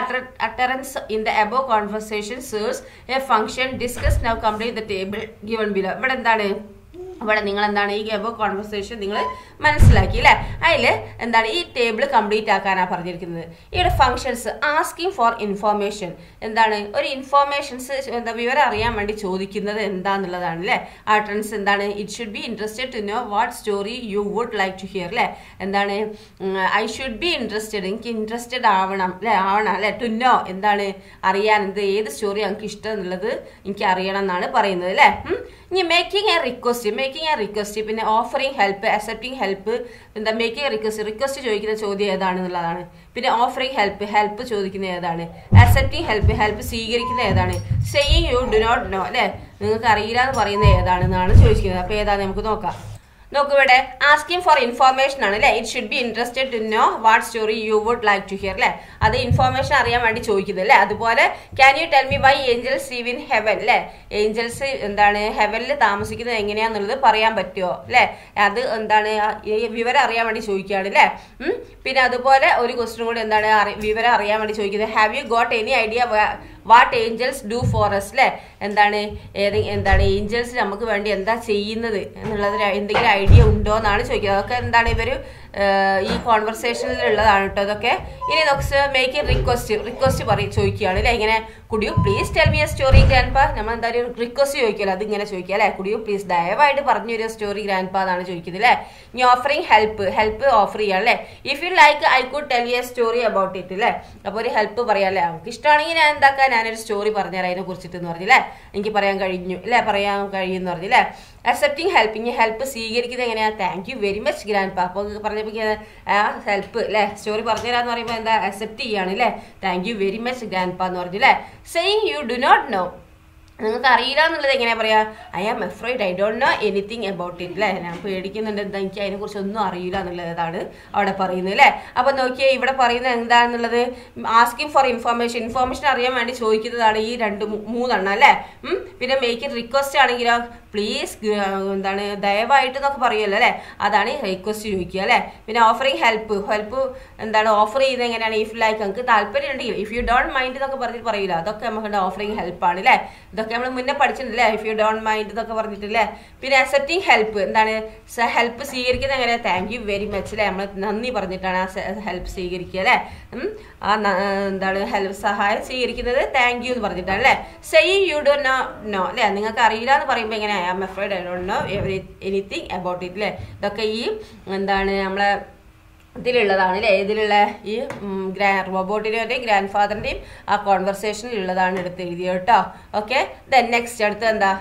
utterance in the above conversation serves a function. Discuss now. Complete the table given below. ഇവിടെ എന്താണ്, ഇവിടെ നിങ്ങൾ എന്താണ് ഈ എബോ കോൺവെർസേഷൻ നിങ്ങൾ മനസ്സിലാക്കി അല്ലേ. അതിൽ എന്താണ് ഈ ടേബിൾ കംപ്ലീറ്റ് ആക്കാനാണ് പറഞ്ഞിരിക്കുന്നത്. ഇവിടെ ഫങ്ഷൻസ് ആസ്കിങ് ഫോർ ഇൻഫോർമേഷൻ, എന്താണ് ഒരു ഇൻഫോർമേഷൻസ് എന്താ വിവരം അറിയാൻ വേണ്ടി ചോദിക്കുന്നത് എന്താന്നുള്ളതാണ് അല്ലേ. ആട്രൻസ് എന്താണ് it should be interested to know what story you would like to hear അല്ലേ. എന്താണ് ഐ ഷുഡ് ബി ഇൻട്രസ്റ്റഡ്, എനിക്ക് ഇൻട്രസ്റ്റഡ് ആവണം അല്ലേ. ടു നോ എന്താണ് അറിയാൻ, എന്ത് ഏത് സ്റ്റോറി എനിക്ക് ഇഷ്ടം എന്നുള്ളത് എനിക്ക് അറിയണം എന്നാണ് പറയുന്നത് അല്ലേ. ഇനി മേക്കിംഗ് എ റിക്വസ്റ്റ്, പിന്നെ ഓഫറിങ് ഹെൽപ്പ്, അക്സെപ്റ്റിംഗ് ഹെൽപ്പ്, എന്താ മേക്കിംഗ് റിക്വസ്റ്റ് ചോദിക്കുന്ന ചോദ്യം ഏതാണെന്നുള്ളതാണ്. പിന്നെ ഓഫറിങ് ഹെൽപ്പ് ചോദിക്കുന്ന ഏതാണ്, അക്സെപ്റ്റിംഗ് ഹെൽപ്പ് സ്വീകരിക്കുന്ന ഏതാണ്, saying you do not know അല്ലെ നിങ്ങൾക്ക് അറിയില്ല എന്ന് പറയുന്നത് ഏതാണെന്നാണ് ചോദിക്കുന്നത്. അപ്പൊ ഏതാണ് നമുക്ക് നോക്കാം. നോക്കൂ ഇവിടെ ആസ്കിംഗ് ഫോർ ഇൻഫോർമേഷൻ ആണ് അല്ലെ. It should be interested to know what story you would like to hear അല്ലെ. അത് ഇൻഫോർമേഷൻ അറിയാൻ വേണ്ടി ചോദിക്കുന്നത് അല്ലെ. അതുപോലെ can you tell me why angels live in heaven അല്ലെ. ഏഞ്ചൽസ് എന്താണ് ഹെവനിൽ താമസിക്കുന്നത് എങ്ങനെയാന്നുള്ളത് പറയാൻ പറ്റുമോ അല്ലെ. അത് എന്താണ് വിവരം അറിയാൻ വേണ്ടി ചോദിക്കുകയാണ് അല്ലെ. പിന്നെ അതുപോലെ ഒരു ക്വസ്റ്റ്യൻ കൂടി എന്താണ് വിവരം അറിയാൻ വേണ്ടി ചോദിക്കുന്നത്. Have you got any idea what angels do for us അല്ലെ. എന്താണ് ഏഞ്ചൽസ് നമുക്ക് വേണ്ടി എന്താ ചെയ്യുന്നത് എന്നുള്ളത് എന്തെങ്കിലും ഐഡിയ ഉണ്ടോ എന്നാണ് ചോദിക്കുന്നത്. അതൊക്കെ എന്താണ് ഇവര് ഈ കോൺവെർസേഷനിൽ ഉള്ളതാണ് കേട്ടോ അതൊക്കെ. ഇനി നമുക്ക് മേക്ക് റിക്വസ്റ്റ് ചോദിക്കുകയാണ് അല്ലെ. ഇങ്ങനെ could you please tell me a story grand പാ. നമ്മൾ എന്തായാലും റിക്വസ്റ്റ് ചോദിക്കുമല്ലോ, അത് ഇങ്ങനെ ചോദിക്കുക അല്ലെ. കുഡ് യു പ്ലീസ് ദയവായിട്ട് പറഞ്ഞു തരുക സ്റ്റോറി ഗ്രാൻഡ് പാ എന്നാണ് ചോദിക്കുന്നത് അല്ലെ. ഇനി ഓഫറിങ് ഹെൽപ്പ് ഓഫർ ചെയ്യാം അല്ലെ. If you like I could tell you a story about it അല്ലെ. അപ്പൊ ഒരു ഹെൽപ്പ് പറയാം അല്ലെ. നമുക്ക് ഇഷ്ടമാണെങ്കിൽ ഞാൻ എന്താക്കാൻ ഞാനൊരു സ്റ്റോറി പറഞ്ഞുതരാം അതിനെ കുറിച്ചിട്ട് എന്ന് പറഞ്ഞില്ലേ. എനിക്ക് പറയാൻ കഴിയുമെന്ന് പറഞ്ഞില്ലേ. അക്സെപ്റ്റിംഗ് ഹെൽപ്പ് സ്വീകരിക്കുന്നത് എങ്ങനെയാ, thank you very much grand പാ. അപ്പൊ പറഞ്ഞപ്പോ ഹെൽപ്പ് അല്ലെ സ്റ്റോറി പറഞ്ഞുതരാന്ന് പറയുമ്പോൾ എന്താ അക്സെപ്റ്റ് ചെയ്യാണ് അല്ലെ. Thank you very much grandpa എന്ന് പറഞ്ഞില്ലേ. Saying you do not know, നിങ്ങൾക്ക് അറിയില്ല എന്നുള്ളത് എങ്ങനെയാ പറയാ, I am afraid I don't know anything about it അല്ലെ. ഞാൻ പേടിക്കുന്നുണ്ട്, എന്താ എനിക്ക് അതിനെ കുറിച്ച് ഒന്നും അറിയില്ല എന്നുള്ളതാണ് അവിടെ പറയുന്നത് അല്ലെ. അപ്പൊ നോക്കിയേ ഇവിടെ പറയുന്നത് എന്താണെന്നുള്ളത്, ആസ്കിംഗ് ഫോർ ഇൻഫോർമേഷൻ അറിയാൻ വേണ്ടി ചോദിക്കുന്നതാണ് ഈ മൂന്നെണ്ണം അല്ലെ. പിന്നെ മേക്ക് റിക്വസ്റ്റ് ആണെങ്കിലോ പ്ലീസ് എന്താണ് ദയവായിട്ട് എന്നൊക്കെ പറയുമല്ലോ അല്ലെ, അതാണ് റിക്വസ്റ്റ് ചോദിക്കുക അല്ലെ. പിന്നെ ഓഫറിങ് ഹെൽപ്പ് എന്താണ് ഓഫർ ചെയ്യുന്നത് എങ്ങനെയാണ്, ഇഫ് ലൈക്ക് നമുക്ക് താല്പര്യം ഉണ്ടെങ്കിൽ, ഇഫ് യു ഡോണ്ട് മൈൻഡ് എന്നൊക്കെ പറഞ്ഞിട്ട് പറയില്ല, അതൊക്കെ നമുക്ക് ഓഫറിങ് ഹെൽപ്പാണ് അല്ലെ. ഇതൊക്കെ നമ്മൾ മുന്നേ പഠിച്ചിട്ടുണ്ടല്ലേ, ഇഫ് യു ഡോണ്ട് മൈൻഡ് എന്നൊക്കെ പറഞ്ഞിട്ടില്ലേ. പിന്നെ അക്സെപ്റ്റിംഗ് ഹെൽപ്പ്, എന്താണ് ഹെൽപ്പ് സ്വീകരിക്കുന്നത് എങ്ങനെ, താങ്ക് യു വെരി മച്ച് അല്ലെ. നമ്മൾ നന്ദി പറഞ്ഞിട്ടാണ് ആ ഹെൽപ്പ് സ്വീകരിക്കുക അല്ലെ. എന്താണ് സഹായം സ്വീകരിക്കുന്നത് താങ്ക് യു എന്ന് പറഞ്ഞിട്ടാണ് അല്ലെ. സെയിങ് യു ഡോ നോ അല്ലെ, നിങ്ങൾക്ക് അറിയില്ല എന്ന് പറയുമ്പോൾ എങ്ങനെ, I am afraid I don't know anything about it അല്ലെ. ഇതൊക്കെ ഈ എന്താണ് നമ്മളെ ഇതിലുള്ളതാണ് അല്ലേ. ഇതിലുള്ള ഈ റോബോട്ടിൻ്റെയും ഗ്രാൻഡ് ഫാദറിൻ്റെയും ആ കോൺവെർസേഷനിൽ ഉള്ളതാണ് എടുത്ത് എഴുതിയത് കേട്ടോ. ഓക്കെ, ദെൻ നെക്സ്റ്റ് അടുത്ത് എന്താ,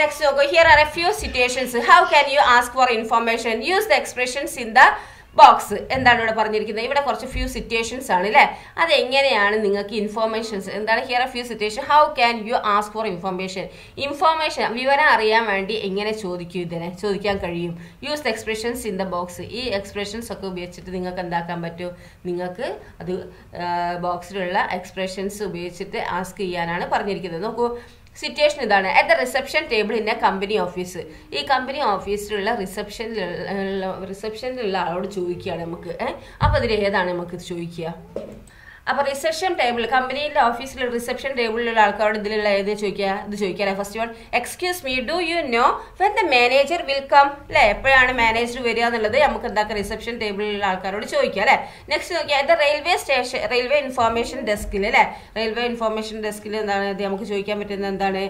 നെക്സ്റ്റ് നോക്കൂ. Here are a few situations. How can you ask for information, use the expressions in the box. എന്താണ് ഇവിടെ പറഞ്ഞിരിക്കുന്നത്, ഇവിടെ കുറച്ച് ഫ്യൂ സിറ്റുവേഷൻസ് ആണ് അല്ലേ. അത് എങ്ങനെയാണ് നിങ്ങൾക്ക് ഇൻഫോർമേഷൻസ്, എന്താണ് here A few situation, how can you ask for information വിവരം അറിയാൻ വേണ്ടി എങ്ങനെ ചോദിക്കാൻ കഴിയും. Use the expressions in the box. ഈ എക്സ്പ്രഷൻസ് ഒക്കെ ഉപയോഗിച്ചിട്ട് നിങ്ങൾക്ക് എന്താക്കാൻ പറ്റും, നിങ്ങൾക്ക് അത് ബോക്സിലുള്ള എക്സ്പ്രഷൻസ് ഉപയോഗിച്ചിട്ട് ആസ്ക് ചെയ്യാനാണ് പറഞ്ഞിരിക്കുന്നത്. നോക്കൂ, സിറ്റുവേഷൻ ഇതാണ്. At the reception table in A company office. ഈ കമ്പനി ഓഫീസിലുള്ള റിസപ്ഷനിലുള്ള ആളോട് ചോദിക്കുകയാണ് നമുക്ക്. അപ്പൊ ഇതിൽ ഏതാണ് നമുക്ക് ചോദിക്കുക. അപ്പൊ റിസപ്ഷൻ ടേബിൾ, കമ്പനിയിലെ ഓഫീസിലെ റിസപ്ഷൻ ടേബിളിലുള്ള ആൾക്കാരോട് ഇതിലുള്ള ഇത് ചോദിക്കാല്ലേ. First one, excuse me do you know when the manager will come അല്ലെ. എപ്പോഴാണ് മാനേജർ വരിക എന്നുള്ളത് നമുക്ക് എന്താക്കാം റിസപ്ഷൻ ടേബിളിലുള്ള ആൾക്കാരോട് ചോദിക്കാം അല്ലെ. നെക്സ്റ്റ് നോക്കിയാൽ ദ റെയിൽവേ ഇൻഫോർമേഷൻ ഡെസ്കിൽ അല്ലെ. റെയിൽവേ ഇൻഫോർമേഷൻ ഡെസ്കിൽ എന്താണ് ഇത് നമുക്ക് ചോദിക്കാൻ പറ്റുന്നത്, എന്താണ്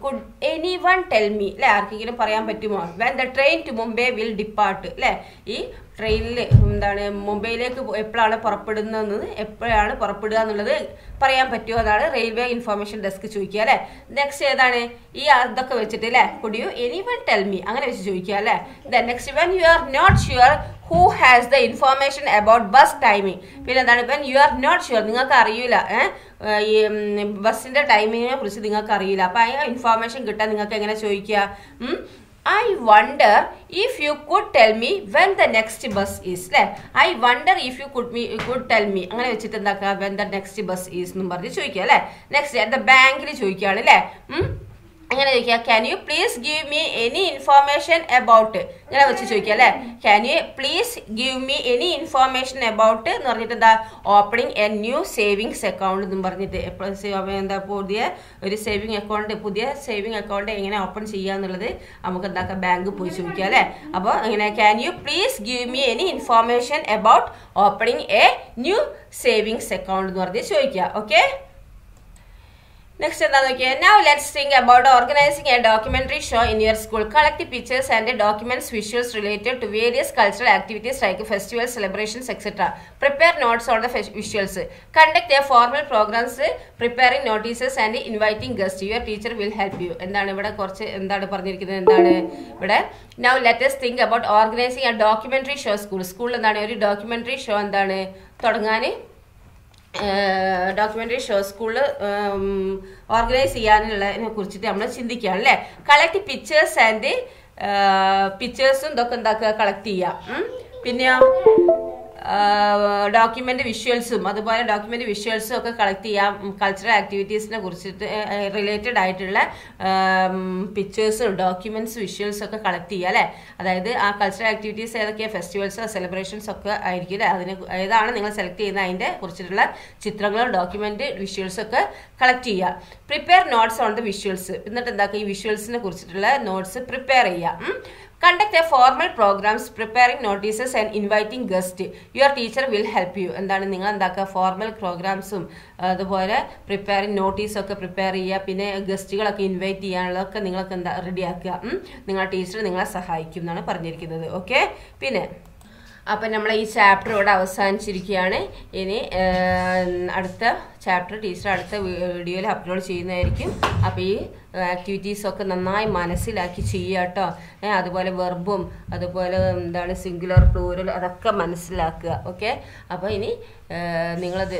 could anyone tell me അല്ലെ, ആർക്കെങ്കിലും പറയാൻ പറ്റുമോ when the train to Mumbai will depart അല്ലെ. ഈ ട്രെയിനിൽ എന്താണ് മുംബൈയിലേക്ക് എപ്പോഴാണ് പുറപ്പെടുന്നതെന്ന് എപ്പോഴാണ് പുറപ്പെടുക എന്നുള്ളത് പറയാൻ പറ്റുമോ അതാണ് റെയിൽവേ ഇൻഫർമേഷൻ ഡെസ്ക് ചോദിക്കുക അല്ലേ. നെക്സ്റ്റ് ഏതാണ് ഈ അതൊക്കെ വെച്ചിട്ട് അല്ലേ could you anyone tell me അങ്ങനെ വെച്ച് ചോദിക്കുക അല്ലേ. Next when you are not sure who has the information about bus timing പിന്നെ എന്താണ് when you are not sure നിങ്ങൾക്ക് അറിയില്ല ഈ ബസ്സിന്റെ ടൈമിങ്ങിനെ കുറിച്ച് നിങ്ങൾക്ക് അറിയില്ല അപ്പോൾ ആ ഇൻഫോർമേഷൻ കിട്ടാൻ നിങ്ങൾക്ക് എങ്ങനെ ചോദിക്കുക I wonder if you could tell me when the next bus is അല്ലേ I wonder if you could tell me അങ്ങനെ വെച്ചിട്ട് എന്താക്കുക when the next bus is എന്നും പറഞ്ഞ് ചോദിക്കുക അല്ലേ. നെക്സ്റ്റ് ബാങ്കിൽ ചോദിക്കുകയാണ് അല്ലേ അങ്ങനെ ചോദിക്കുക can you please give me any information about ഇങ്ങനെ വെച്ച് ചോദിക്കുക അല്ലേ. Can you please give me any information about എന്ന് പറഞ്ഞിട്ട് എന്താ opening A new savings account എന്നും പറഞ്ഞിട്ട് എന്താ പുതിയ ഒരു പുതിയ സേവിങ് അക്കൗണ്ട് എങ്ങനെ ഓപ്പൺ ചെയ്യുക എന്നുള്ളത് നമുക്ക് എന്താക്കാം ബാങ്ക് പോയി ചോദിക്കുക അല്ലേ. അപ്പോൾ അങ്ങനെ can you please give me any information about opening A new savings account എന്ന് പറഞ്ഞ് ചോദിക്കുക. ഓക്കെ നെക്സ്റ്റ് എന്താ നോക്കിയാൽ now let's think about organizing a documentary show in your school. Collect the pictures and documents visuals related to various cultural activities like festivals, celebrations, etc. Prepare notes on the visuals. Conduct a formal programs, preparing notices and inviting guests. Your teacher will help you. എന്താണ് ഇവിടെ കുറച്ച് എന്താണ് പറഞ്ഞിരിക്കുന്നത് എന്താണ് ഇവിടെ now let us think about organizing a documentary show സ്കൂളിൽ എന്താണ് ഒരു documentary show എന്താണ് തുടങ്ങാൻ ഡോക്യുമെന്ററി ഷോ സ്കൂളിൽ ഓർഗനൈസ് ചെയ്യാനുള്ളതിനെ കുറിച്ചിട്ട് നമ്മൾ ചിന്തിക്കുകയാണ് അല്ലേ. കളക്ട് പിക്ചേഴ്സ് ആൻഡ് പിക്ചേഴ്സും ഇതൊക്കെ എന്താക്കുക കളക്ട് ചെയ്യാം. പിന്നെയോ ഡോക്യുമെന്റ് വിഷ്വൽസും അതുപോലെ ഡോക്യുമെന്റ് വിഷ്വൽസും ഒക്കെ കളക്ട് ചെയ്യാം. കൾച്ചറൽ ആക്ടിവിറ്റീസിനെ കുറിച്ചിട്ട് റിലേറ്റഡ് ആയിട്ടുള്ള പിക്ചേഴ്സും ഡോക്യുമെന്റ്സ് വിഷ്വൽസും ഒക്കെ കളക്ട് ചെയ്യുക അല്ലേ. അതായത് ആ കൾച്ചറൽ ആക്ടിവിറ്റീസ് ഏതൊക്കെയാണ് ഫെസ്റ്റിവൽസോ സെലിബ്രേഷൻസ് ഒക്കെ ആയിരിക്കും അല്ലേ. അതിന് ഏതാണ് നിങ്ങൾ സെലക്ട് ചെയ്യുന്ന അതിൻ്റെ കുറിച്ചിട്ടുള്ള ചിത്രങ്ങളും ഡോക്യുമെന്റ് വിഷ്വൽസും ഒക്കെ കളക്ട് ചെയ്യുക. Prepare notes on the visuals എന്നിട്ട് എന്താക്കുക ഈ വിഷ്വൽസിനെ കുറിച്ചിട്ടുള്ള നോട്ട്സ് പ്രിപ്പയർ ചെയ്യുക. Conduct a formal programs, preparing notices and inviting guests. Your teacher will help you. എന്താണ് നിങ്ങൾ എന്താക്കുക ഫോർമൽ പ്രോഗ്രാംസും അതുപോലെ പ്രിപ്പയറിങ് നോട്ടീസ് ഒക്കെ പ്രിപ്പയർ ചെയ്യുക. പിന്നെ ഗസ്റ്റുകളൊക്കെ ഇൻവൈറ്റ് ചെയ്യാനുള്ളതൊക്കെ നിങ്ങൾക്ക് എന്താ റെഡിയാക്കുക. നിങ്ങളുടെ ടീച്ചർ നിങ്ങളെ സഹായിക്കും എന്നാണ് പറഞ്ഞിരിക്കുന്നത്. ഓക്കെ പിന്നെ അപ്പം നമ്മൾ ഈ ചാപ്റ്റർ ഇവിടെ അവസാനിച്ചിരിക്കുകയാണ്. ഇനി അടുത്ത ചാപ്റ്റർ ടീച്ചർ അടുത്ത വീഡിയോയിൽ അപ്ലോഡ് ചെയ്യുന്നതായിരിക്കും. അപ്പോൾ ഈ ആക്ടിവിറ്റീസൊക്കെ നന്നായി മനസ്സിലാക്കി ചെയ്യുക കേട്ടോ. അതുപോലെ വെർബും അതുപോലെ എന്താണ് സിംഗുലർ പ്ലൂറൽ അതൊക്കെ മനസ്സിലാക്കുക. ഓക്കെ അപ്പോൾ ഇനി നിങ്ങളത്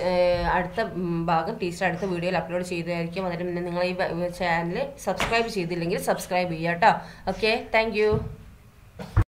അടുത്ത ഭാഗം ടീച്ചർ അടുത്ത വീഡിയോയിൽ അപ്ലോഡ് ചെയ്തതായിരിക്കും. അതിന് മുന്നേ നിങ്ങൾ ഈ ചാനൽ സബ്സ്ക്രൈബ് ചെയ്തില്ലെങ്കിൽ സബ്സ്ക്രൈബ് ചെയ്യുക കേട്ടോ. Okay thank you.